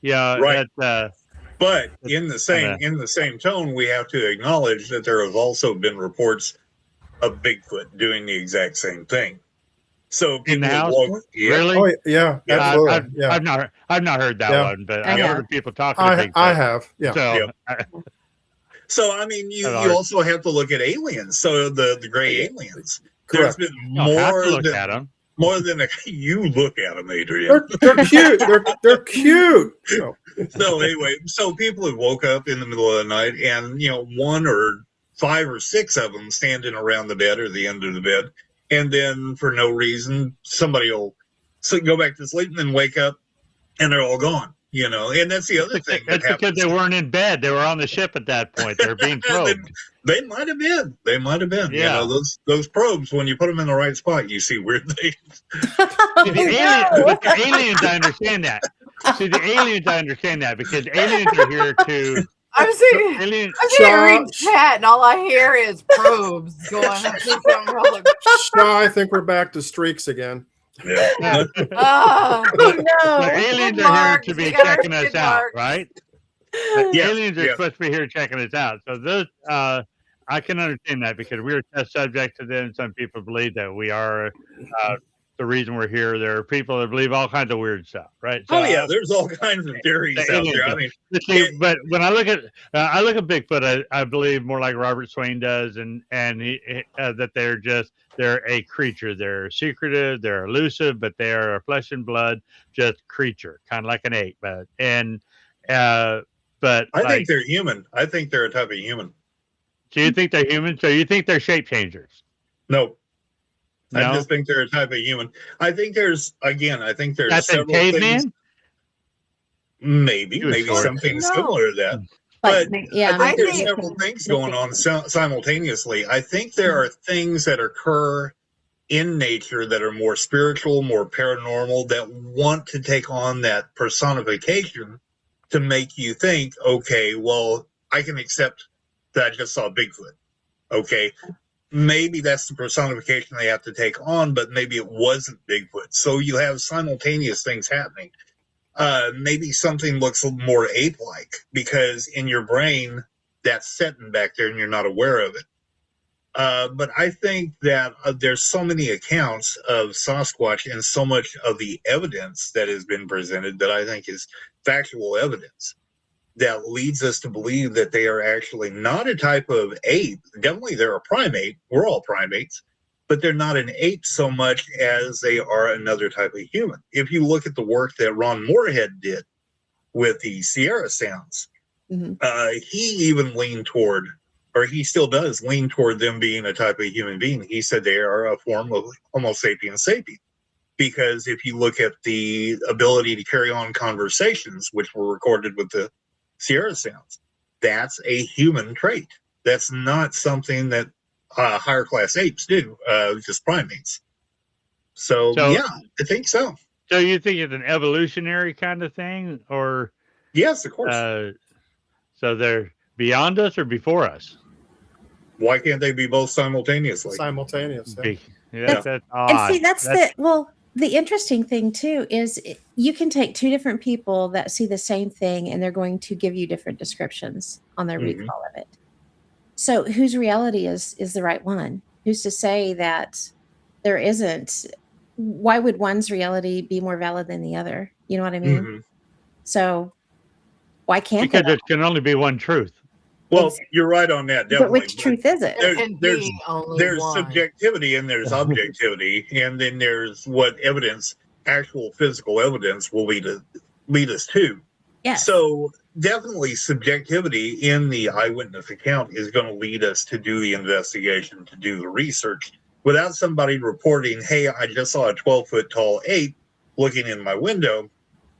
Speaker 1: right.
Speaker 5: But in the same tone, we have to acknowledge that there have also been reports of Bigfoot doing the exact same thing. So
Speaker 1: in the house, really?
Speaker 2: Oh, yeah, absolutely.
Speaker 1: I've not heard that one, but I've heard people talking.
Speaker 2: I have, yeah.
Speaker 5: So I mean, you also have to look at aliens. So the gray aliens.
Speaker 2: Correct.
Speaker 5: There's been more than you look at them, Adrian.
Speaker 2: They're cute. They're cute.
Speaker 5: So anyway, so people have woke up in the middle of the night, and 1 or 5 or 6 of them standing around the bed or the end of the bed, and then for no reason somebody will go back to sleep and then wake up, and they're all gone. And that's the other thing.
Speaker 1: That's because they weren't in bed; they were on the ship at that point. They're being probed.
Speaker 5: They might have been. Yeah. Those probes, when you put them in the right spot, you see weird things.
Speaker 1: The aliens, I understand that. Because aliens are here to.
Speaker 4: I'm sitting reading chat, and all I hear is probes going up.
Speaker 2: I think we're back to streaks again.
Speaker 5: Yeah.
Speaker 4: Oh no!
Speaker 1: The aliens are here to be checking us out, right? Aliens are supposed to be here checking us out. So those, I can understand that, because we are test subject to them. Some people believe that we are the reason we're here. There are people that believe all kinds of weird stuff, right?
Speaker 5: So, there's all kinds of theories out there. I mean,
Speaker 1: but when I look at Bigfoot, I believe more like Robert Swain does, and that they're a creature. They're secretive, they're elusive, but they are a flesh and blood just creature, kind of like an ape. But
Speaker 5: I think they're human. I think they're a type of human.
Speaker 1: So you think they're human? So you think they're shape changers?
Speaker 5: No.
Speaker 1: No?
Speaker 5: I just think they're a type of human. I think there's
Speaker 1: That's
Speaker 5: several
Speaker 1: caveman?
Speaker 5: things. Maybe something similar to that. But I think there's several things going on simultaneously. I think there are things that occur in nature that are more spiritual, more paranormal, that want to take on that personification to make you think, okay, well, I can accept that I just saw Bigfoot. Okay. Maybe that's the personification they have to take on, but maybe it wasn't Bigfoot. So you have simultaneous things happening. Maybe something looks more ape-like because in your brain that's setting back there and you're not aware of it. But I think that there's so many accounts of Sasquatch and so much of the evidence that has been presented that I think is factual evidence that leads us to believe that they are actually not a type of ape. Definitely they're a primate. We're all primates. But they're not an ape so much as they are another type of human. If you look at the work that Ron Moorhead did with the Sierra Sounds, he even leaned toward, or he still does lean toward them being a type of human being. He said they are a form of Homo sapiens sapiens. Because if you look at the ability to carry on conversations, which were recorded with the Sierra Sounds, that's a human trait. That's not something that higher class apes do, just primates. So yeah, I think so.
Speaker 1: So you think it's an evolutionary kind of thing, or?
Speaker 5: Yes, of course.
Speaker 1: So they're beyond us or before us?
Speaker 5: Why can't they be both simultaneously?
Speaker 2: Simultaneously.
Speaker 1: Yeah, that's odd.
Speaker 3: And see, the interesting thing too is you can take two different people that see the same thing and they're going to give you different descriptions on their recall of it. So whose reality is the right one? Who's to say that there isn't? Why would one's reality be more valid than the other? You know what I mean? So why can't
Speaker 1: because there can only be one truth.
Speaker 5: Well, you're right on that, definitely.
Speaker 3: But which truth is it?
Speaker 5: There's subjectivity and there's objectivity, and then there's what evidence, actual physical evidence, will lead us to.
Speaker 3: Yes.
Speaker 5: So definitely subjectivity in the eyewitness account is going to lead us to do the investigation, to do the research. Without somebody reporting, hey, I just saw a 12-foot tall ape looking in my window,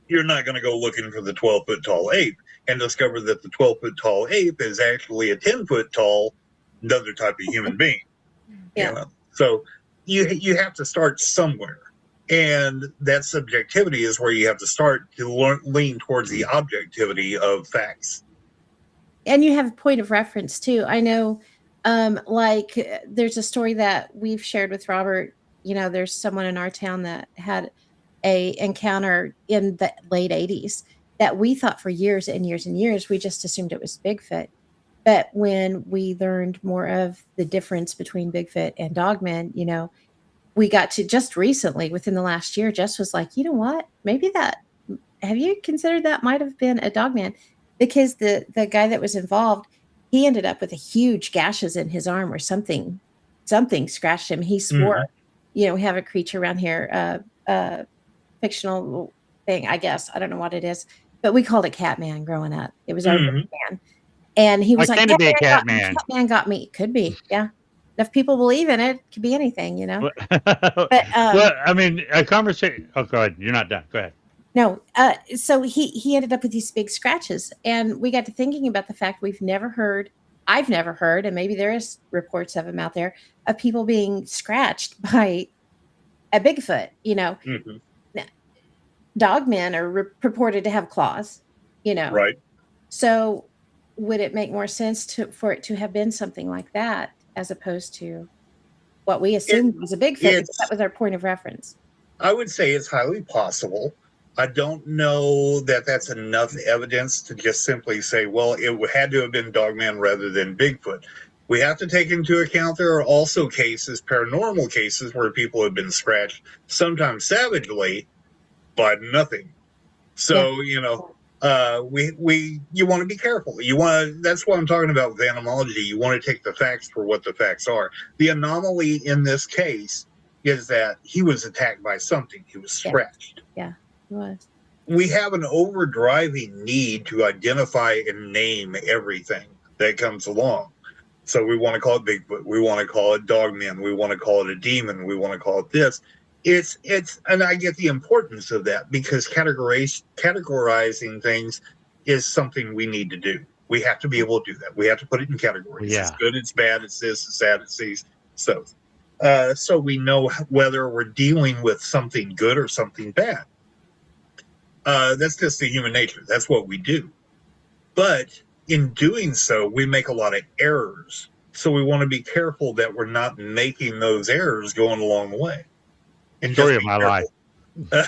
Speaker 5: you're not going to go looking for the 12-foot tall ape and discover that the 12-foot tall ape is actually a 10-foot tall, another type of human being.
Speaker 3: Yeah.
Speaker 5: You know? So you have to start somewhere. And that subjectivity is where you have to start to lean towards the objectivity of facts.
Speaker 3: And you have a point of reference too. I know, there's a story that we've shared with Robert. You know, there's someone in our town that had a encounter in the late 80s that we thought for years and years and years, we just assumed it was Bigfoot. But when we learned more of the difference between Bigfoot and Dogman, you know, we got to just recently, within the last year, Jess was like, you know what, maybe have you considered that might have been a Dogman? Because the guy that was involved, he ended up with a huge gashes in his arm or something scratched him. He swore, you know, we have a creature around here, fictional thing, I guess. I don't know what it is, but we called it Catman growing up. It was our man. And he was like, Catman got me. Could be. Yeah. If people believe in it, it could be anything, you know. But
Speaker 1: well, I mean, a conversation. Oh, go ahead. You're not done. Go ahead.
Speaker 3: No. So he ended up with these big scratches, and we got to thinking about the fact I've never heard, and maybe there is reports of them out there of people being scratched by a Bigfoot. You know, Dogmen are purported to have claws. You know,
Speaker 5: right?
Speaker 3: So would it make more sense for it to have been something like that, as opposed to what we assumed was a Bigfoot, because that was our point of reference?
Speaker 5: I would say it's highly possible. I don't know that that's enough evidence to just simply say, well, it had to have been Dogman rather than Bigfoot. We have to take into account there are also cases, paranormal cases, where people have been scratched, sometimes savagely, but nothing. So, you want to be careful. That's what I'm talking about with animology. You want to take the facts for what the facts are. The anomaly in this case is that he was attacked by something. He was scratched.
Speaker 3: Yeah, he was.
Speaker 5: We have an overdriving need to identify and name everything that comes along. So we want to call it Bigfoot. We want to call it Dogman. We want to call it a demon. We want to call it this. It's, and I get the importance of that because categorizing things is something we need to do. We have to be able to do that. We have to put it in categories. It's good, it's bad, it's this, it's that, it's these. So we know whether we're dealing with something good or something bad. That's just the human nature. That's what we do. But in doing so, we make a lot of errors. So we want to be careful that we're not making those errors going along the way. And
Speaker 1: story of my life.
Speaker 2: Go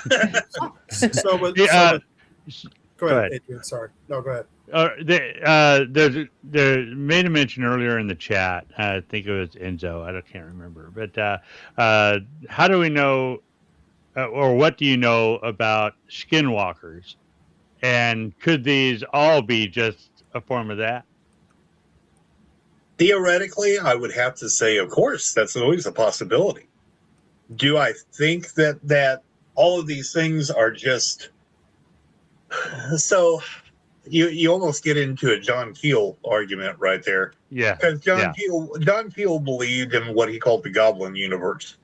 Speaker 2: ahead, Adrian. Sorry. No, go ahead.
Speaker 1: There made a mention earlier in the chat. I think it was Enzo. I can't remember. But how do we know, or what do you know about skinwalkers? And could these all be just a form of that?
Speaker 5: Theoretically, I would have to say, of course, that's always a possibility. Do I think that all of these things are just so? You almost get into a John Keel argument right there.
Speaker 1: Yeah,
Speaker 5: because John Keel believed in what he called the Goblin universe,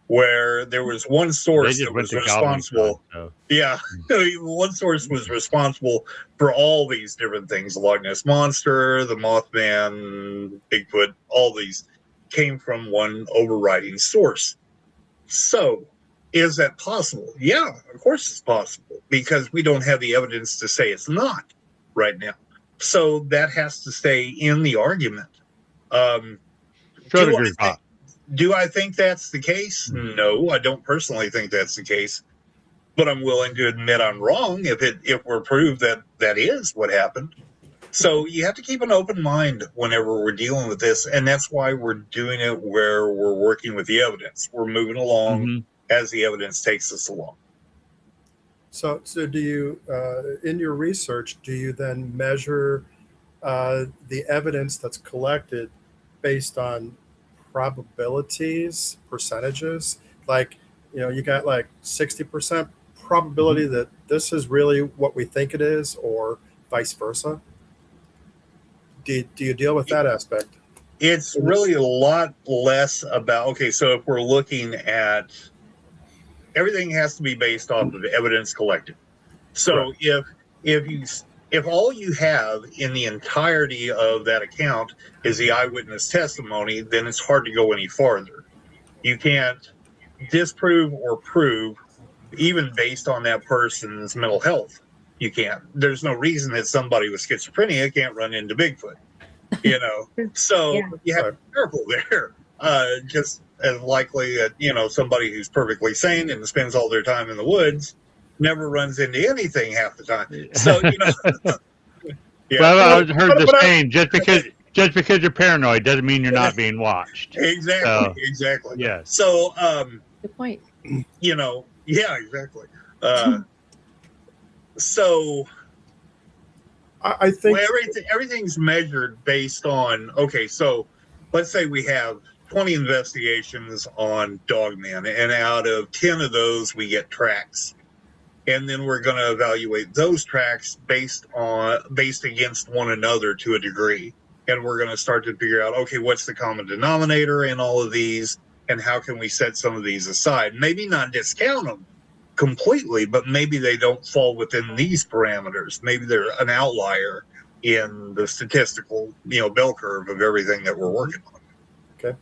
Speaker 5: where there was one source that was responsible. One source was responsible for all these different things: the Loch Ness Monster, the Mothman, Bigfoot. All these came from one overriding source. So, is that possible? Yeah, of course it's possible, because we don't have the evidence to say it's not right now. So that has to stay in the argument. Do I think that's the case? No, I don't personally think that's the case. But I'm willing to admit I'm wrong if we're proved that is what happened. So you have to keep an open mind whenever we're dealing with this, and that's why we're doing it where we're working with the evidence. We're moving along as the evidence takes us along.
Speaker 2: So do you, in your research, do you then measure the evidence that's collected based on probabilities, percentages? Like, you got like 60% probability that this is really what we think it is, or vice versa? Do you deal with that aspect?
Speaker 5: It's really a lot less about, okay, so if we're looking at, everything has to be based off of evidence collected. So if all you have in the entirety of that account is the eyewitness testimony, then it's hard to go any farther. You can't disprove or prove, even based on that person's mental health. You can't. There's no reason that somebody with schizophrenia can't run into Bigfoot. So you have to be careful there. Just as likely that somebody who's perfectly sane and spends all their time in the woods never runs into anything half the time. So
Speaker 1: Well, I heard the saying: just because you're paranoid doesn't mean you're not being watched.
Speaker 5: Exactly.
Speaker 1: Yeah.
Speaker 5: So
Speaker 3: good point.
Speaker 5: Exactly. So
Speaker 2: I think
Speaker 5: everything's measured based on, okay, so let's say we have 20 investigations on Dogman, and out of 10 of those we get tracks, and then we're going to evaluate those tracks based against one another to a degree, and we're going to start to figure out, okay, what's the common denominator in all of these, and how can we set some of these aside? Maybe not discount them completely, but maybe they don't fall within these parameters. Maybe they're an outlier in the statistical, bell curve of everything that we're working on.
Speaker 2: Okay.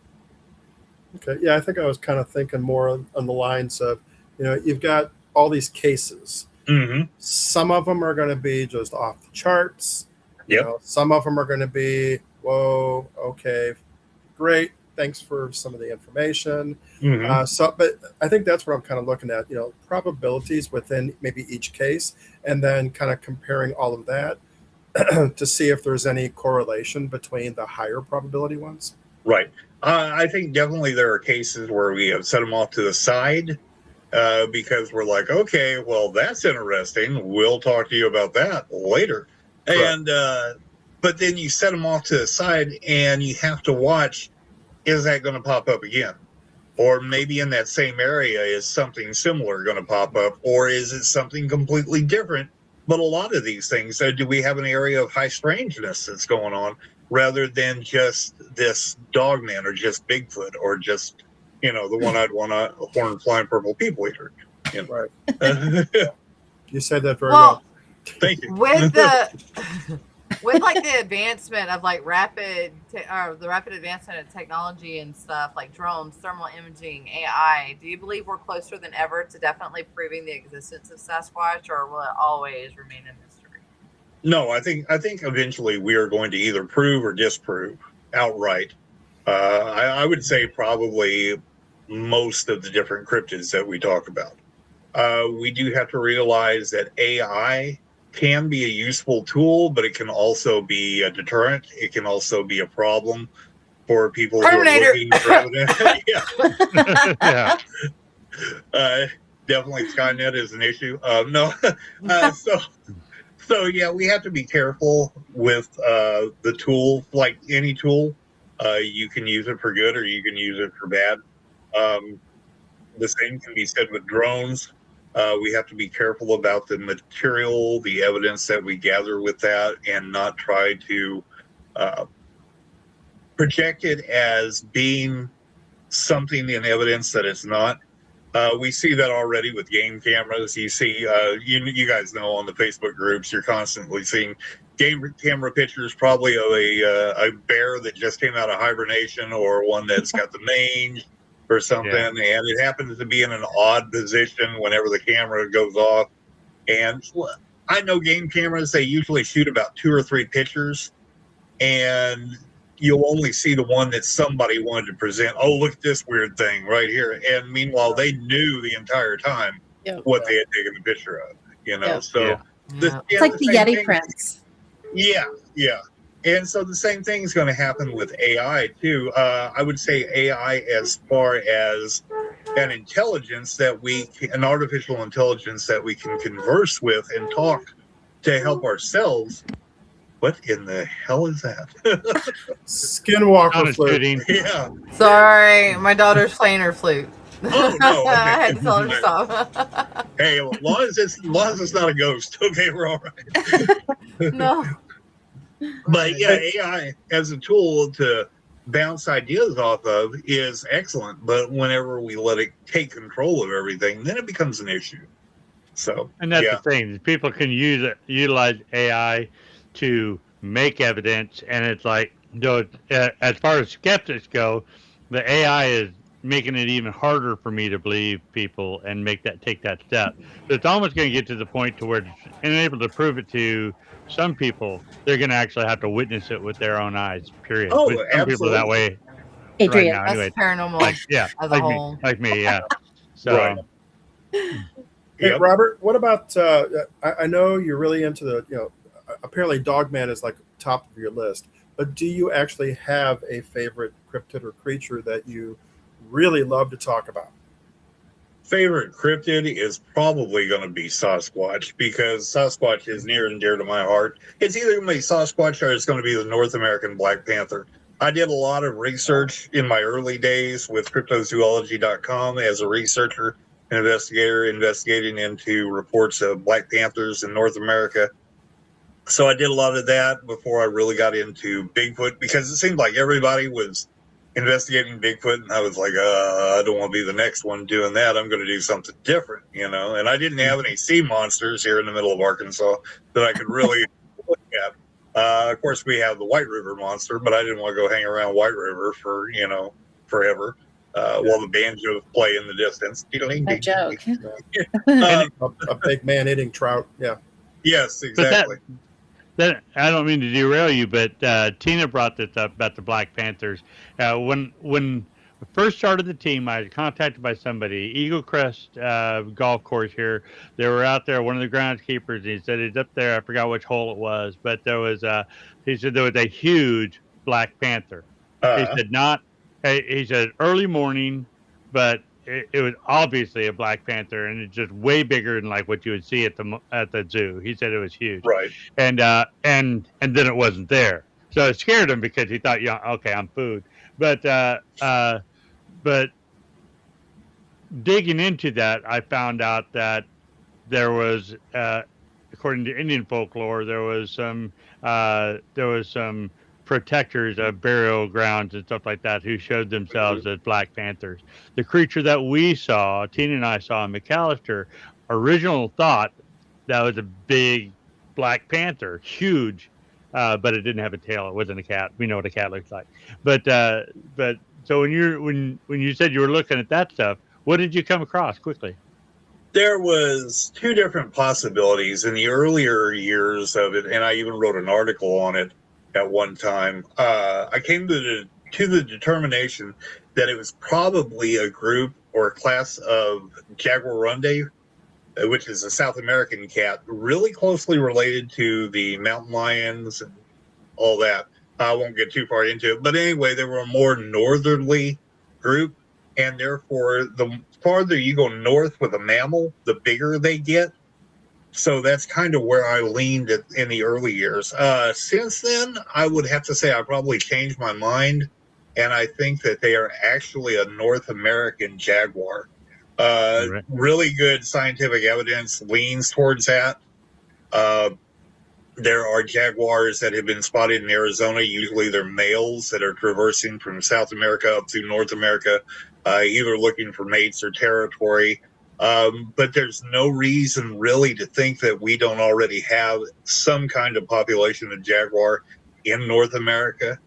Speaker 2: Yeah, I think I was kind of thinking more on the lines of, you've got all these cases.
Speaker 5: Mm-hmm.
Speaker 2: Some of them are going to be just off the charts.
Speaker 5: Yep.
Speaker 2: Some of them are going to be, whoa, okay, great. Thanks for some of the information.
Speaker 5: Mm-hmm.
Speaker 2: But I think that's what I'm kind of looking at, probabilities within maybe each case, and then kind of comparing all of that to see if there's any correlation between the higher probability ones.
Speaker 5: Right. I think definitely there are cases where we have set them off to the side because we're like, okay, well, that's interesting. We'll talk to you about that later. Correct. And but then you set them off to the side and you have to watch, is that going to pop up again? Or maybe in that same area is something similar going to pop up, or is it something completely different? But a lot of these things, do we have an area of high strangeness that's going on rather than just this dogman or just Bigfoot or just, the one-eyed, horned flying purple people eater?
Speaker 2: Right. You said that very well.
Speaker 5: Thank you.
Speaker 4: With like the advancement of like the rapid advancement of technology and stuff like drones, thermal imaging, AI, do you believe we're closer than ever to definitely proving the existence of Sasquatch, or will it always remain a mystery?
Speaker 5: No, I think eventually we are going to either prove or disprove outright. I would say probably most of the different cryptids that we talk about. We do have to realize that AI can be a useful tool, but it can also be a deterrent. It can also be a problem for people
Speaker 4: Terminator.
Speaker 5: who are looking for evidence. Yeah. Definitely Skynet is an issue. No. So yeah, we have to be careful with the tool. Like any tool, you can use it for good or you can use it for bad. The same can be said with drones. We have to be careful about the material, the evidence that we gather with that, and not try to project it as being something in evidence that it's not. We see that already with game cameras. You see, you guys know on the Facebook groups, you're constantly seeing game camera pictures, probably of a bear that just came out of hibernation or one that's got the mange or something, and it happens to be in an odd position whenever the camera goes off. And I know game cameras, they usually shoot about 2 or 3 pictures, and you'll only see the one that somebody wanted to present. Oh, look at this weird thing right here. And meanwhile, they knew the entire time what they had taken the picture of, So
Speaker 3: it's like the Yeti prints.
Speaker 5: Yeah. And so the same thing is going to happen with AI too. I would say AI as far as an intelligence an artificial intelligence that we can converse with and talk to help ourselves. What in the hell is that?
Speaker 2: Skinwalker flute.
Speaker 5: Yeah.
Speaker 4: Sorry, my daughter's playing her flute.
Speaker 5: Oh no! Okay.
Speaker 4: I had to tell her to stop.
Speaker 5: Hey, as long as it's not a ghost, okay, we're all right.
Speaker 4: No.
Speaker 5: But yeah, AI as a tool to bounce ideas off of is excellent. But whenever we let it take control of everything, then it becomes an issue. So,
Speaker 1: and that's the thing. People can utilize AI to make evidence, and it's like, as far as skeptics go, the AI is making it even harder for me to believe people and take that step. So it's almost going to get to the point to where, and able to prove it to some people, they're going to actually have to witness it with their own eyes. Period.
Speaker 5: Oh,
Speaker 1: with some
Speaker 5: absolutely.
Speaker 1: people that way.
Speaker 3: Adrian,
Speaker 1: right now, anyway.
Speaker 4: That's paranormal. As a whole.
Speaker 1: Like me, yeah. So.
Speaker 5: Right.
Speaker 2: Hey, Robert, what about? I know you're really into the. Apparently, Dogman is like top of your list. But do you actually have a favorite cryptid or creature that you really love to talk about?
Speaker 5: Favorite cryptid is probably going to be Sasquatch, because Sasquatch is near and dear to my heart. It's either going to be Sasquatch or it's going to be the North American Black Panther. I did a lot of research in my early days with cryptozoology.com as a researcher and investigator, investigating into reports of Black Panthers in North America. So I did a lot of that before I really got into Bigfoot, because it seemed like everybody was investigating Bigfoot, and I was like, I don't want to be the next one doing that. I'm going to do something different, and I didn't have any sea monsters here in the middle of Arkansas that I could really look at. Of course, we have the White River monster, but I didn't want to go hang around White River for, forever, while the banjos play in the distance.
Speaker 3: A joke.
Speaker 2: A big man-eating trout, yeah.
Speaker 5: Yes, exactly.
Speaker 1: That, I don't mean to derail you, but Tina brought this up about the Black Panthers. When first started the team, I was contacted by somebody, Eagle Crest golf course here. They were out there, one of the groundskeepers, and he said he's up there. I forgot which hole it was, but he said there was a huge black panther. He said he said early morning, but it was obviously a black panther, and it's just way bigger than like what you would see at the zoo. He said it was huge,
Speaker 5: right?
Speaker 1: And then it wasn't there, so it scared him because he thought, okay, I'm food, but digging into that, I found out that there was, according to Indian folklore, there was some protectors of burial grounds and stuff like that who showed themselves as Black Panthers. The creature that we saw, Tina and I saw in McAllister, original thought that was a big Black Panther, huge, but it didn't have a tail. It wasn't a cat. We know what a cat looks like, but so when you said you were looking at that stuff, what did you come across quickly?
Speaker 5: There was two different possibilities in the earlier years of it, and I even wrote an article on it at one time. I came to the determination that it was probably a group or a class of jaguarundi, which is a South American cat, really closely related to the mountain lions and all that. I won't get too far into it, but anyway, they were a more northerly group, and therefore the farther you go north with a mammal, the bigger they get. So that's kind of where I leaned in the early years. Since then, I would have to say I probably changed my mind, and I think that they are actually a North American jaguar. Right. Really good scientific evidence leans towards that. There are jaguars that have been spotted in Arizona. Usually they're males that are traversing from South America up through North America, either looking for mates or territory. But there's no reason really to think that we don't already have some kind of population of jaguar in North America.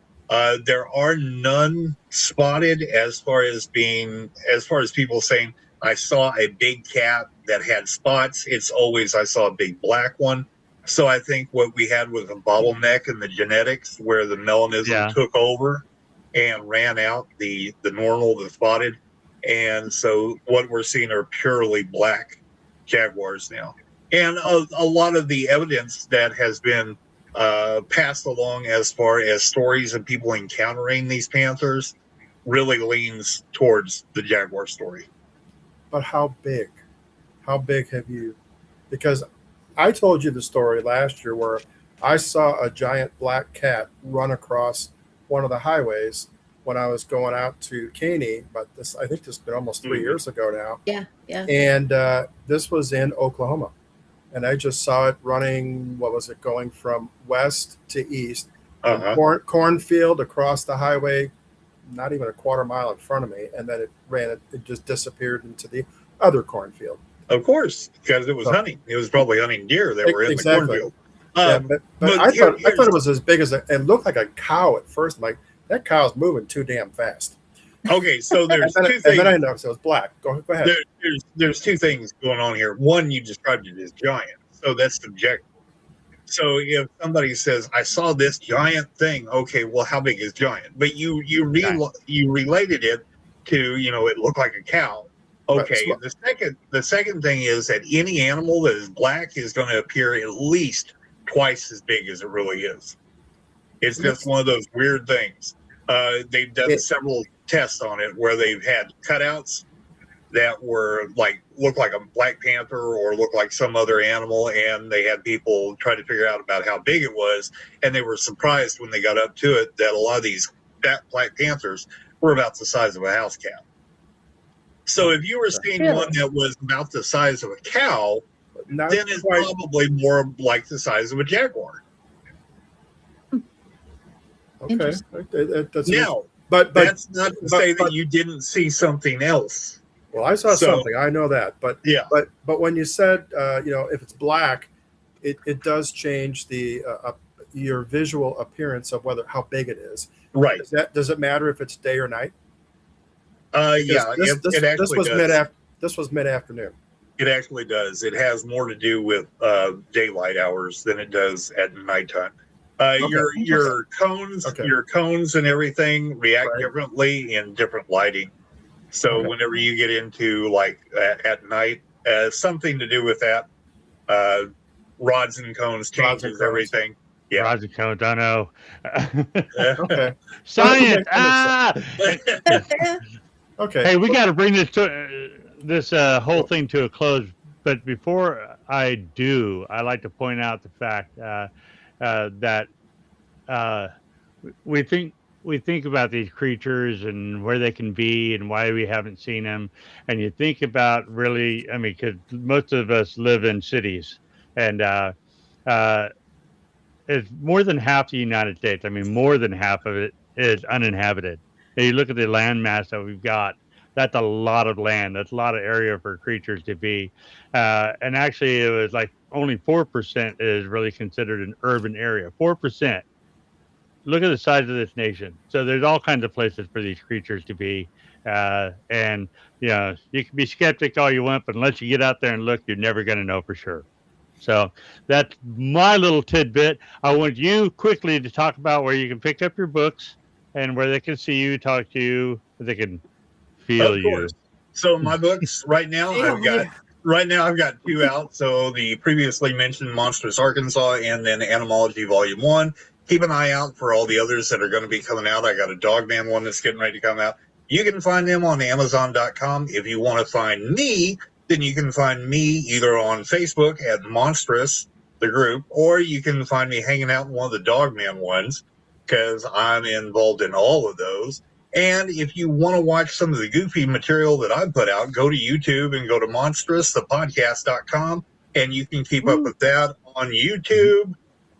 Speaker 5: There are none spotted as far as people saying, I saw a big cat that had spots. It's always, I saw a big black one. So I think what we had was a bottleneck in the genetics where the melanism took over and ran out the normal, the spotted. And so what we're seeing are purely black jaguars now. And a lot of the evidence that has been passed along as far as stories of people encountering these panthers really leans towards the jaguar story.
Speaker 2: But how big? How big have you? Because I told you the story last year where I saw a giant black cat run across one of the highways when I was going out to Caney, but I think this has been almost 3 years ago now.
Speaker 3: Yeah.
Speaker 2: And this was in Oklahoma. And I just saw it running, going from west to east, cornfield across the highway, not even a quarter mile in front of me. And then it just disappeared into the other cornfield.
Speaker 5: Of course, because it was hunting. It was probably hunting deer that were in the cornfield.
Speaker 2: But I thought it was as big as it looked like a cow at first. I'm like, that cow's moving too damn fast.
Speaker 5: Okay, so there's two things.
Speaker 2: And then I noticed it was black. Go ahead.
Speaker 5: There's two things going on here. One, you described it as giant, so that's subjective. So if somebody says, I saw this giant thing, okay, well, how big is giant? But you related it to, it looked like a cow. Okay, right. The second thing is that any animal that is black is going to appear at least twice as big as it really is. It's just one of those weird things. They've done several tests on it where they've had cutouts that were look like a black panther or look like some other animal, and they had people try to figure out about how big it was, and they were surprised when they got up to it that a lot of these black panthers were about the size of a house cat. So if you were seeing one that was about the size of a cow, then it's probably more like the size of a jaguar.
Speaker 2: Okay.
Speaker 5: But that's not to say that you didn't see something else.
Speaker 2: Well, I saw something. I know that. But But when you said, if it's black, it does change your visual appearance of how big it is.
Speaker 5: Right.
Speaker 2: Does it matter if it's day or night? This was mid-afternoon.
Speaker 5: It actually does. It has more to do with daylight hours than it does at nighttime. Your cones, your cones and everything react differently in different lighting. So whenever you get into like at night, something to do with that, rods and cones changes everything. Yeah,
Speaker 1: rods and cones. I know.
Speaker 2: Okay.
Speaker 1: Science.
Speaker 2: Okay.
Speaker 1: Hey, we got to bring this whole thing to a close. But before I do, I like to point out the fact that we think about these creatures and where they can be and why we haven't seen them. And you think about really, I mean, because most of us live in cities, and it's more than half the United States. I mean, more than half of it is uninhabited. And you look at the land mass that we've got. That's a lot of land. That's a lot of area for creatures to be. And actually, it was like only 4% is really considered an urban area. 4%. Look at the size of this nation. So there's all kinds of places for these creatures to be. And, you know, you can be skeptic all you want, but unless you get out there and look, you're never going to know for sure. So that's my little tidbit. I want you quickly to talk about where you can pick up your books and where they can see you, talk to you, they can feel you.
Speaker 5: So my books right now, I've got 2 out. So the previously mentioned Monstrous Arkansas and then Animology Volume 1. Keep an eye out for all the others that are going to be coming out. I got a Dogman one that's getting ready to come out. You can find them on Amazon.com. If you want to find me, then you can find me either on Facebook at Monstrous, the group, or you can find me hanging out in one of the Dogman ones because I'm involved in all of those. And if you want to watch some of the goofy material that I put out, go to YouTube and go to monstrousthepodcast.com, and you can keep up with that on YouTube,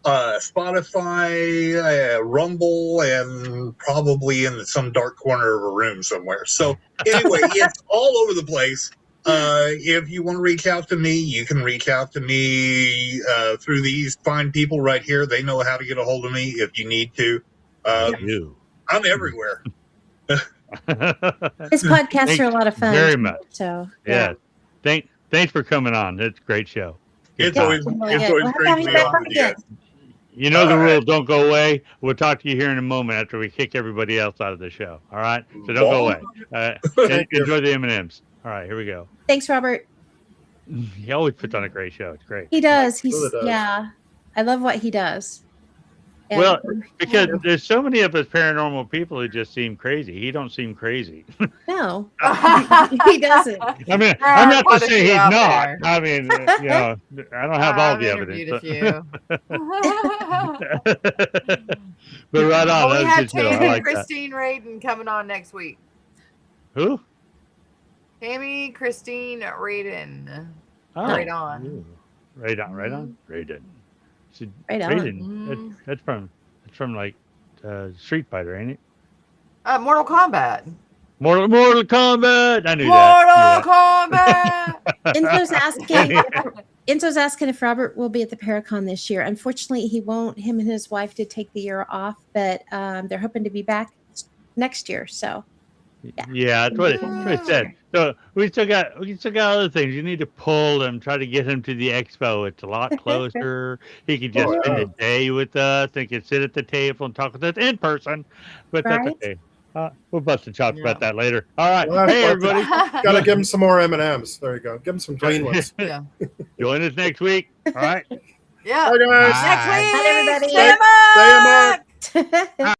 Speaker 5: Spotify, Rumble, and probably in some dark corner of a room somewhere. So anyway, it's all over the place. If you want to reach out to me, you can reach out to me through these fine people right here. They know how to get a hold of me if you need to. I'm everywhere.
Speaker 3: His podcasts are a lot of fun.
Speaker 1: Very much.
Speaker 3: So
Speaker 1: yeah. Thanks for coming on. It's a great show.
Speaker 5: It's always great to be on with you.
Speaker 1: You know the rules. Don't go away. We'll talk to you here in a moment after we kick everybody else out of the show. All right? So don't go away. Enjoy the M&Ms. All right, here we go.
Speaker 3: Thanks, Robert.
Speaker 1: He always puts on a great show. It's great.
Speaker 3: He does. Yeah. I love what he does.
Speaker 1: And well, because there's so many of us paranormal people who just seem crazy. He don't seem crazy.
Speaker 3: No, he doesn't.
Speaker 1: I mean, I'm not to say he's not. I mean, you know, I don't have all the evidence. But right on.
Speaker 4: Well, we have Tammy and Christine Radin coming on next week.
Speaker 1: Who?
Speaker 4: Tammy, Christine Radin.
Speaker 1: Oh.
Speaker 4: Right on.
Speaker 1: Right on. Right on. Radin.
Speaker 3: Right
Speaker 1: on. That's from like Street Fighter, ain't it?
Speaker 4: Mortal Kombat.
Speaker 1: Mortal Kombat. I knew
Speaker 4: that.
Speaker 3: Mortal Kombat. Enzo's asking if Robert will be at the Paracon this year. Unfortunately, he won't. Him and his wife did take the year off, but they're hoping to be back next year. So.
Speaker 1: Yeah, that's what it said. So we still got other things. You need to pull him, try to get him to the expo. It's a lot closer. He could just spend a day with us. He could sit at the table and talk with us in person. But that's okay. We'll bust the chops about that later. All right. Well, hey, everybody.
Speaker 2: Got to give him some more M&Ms. There you go. Give him some green ones.
Speaker 1: Yeah. Join us next week. All right.
Speaker 4: Yeah.
Speaker 2: Bye, guys.
Speaker 3: Next week.
Speaker 4: Bye, everybody.
Speaker 3: Stay
Speaker 2: A.M.O.K.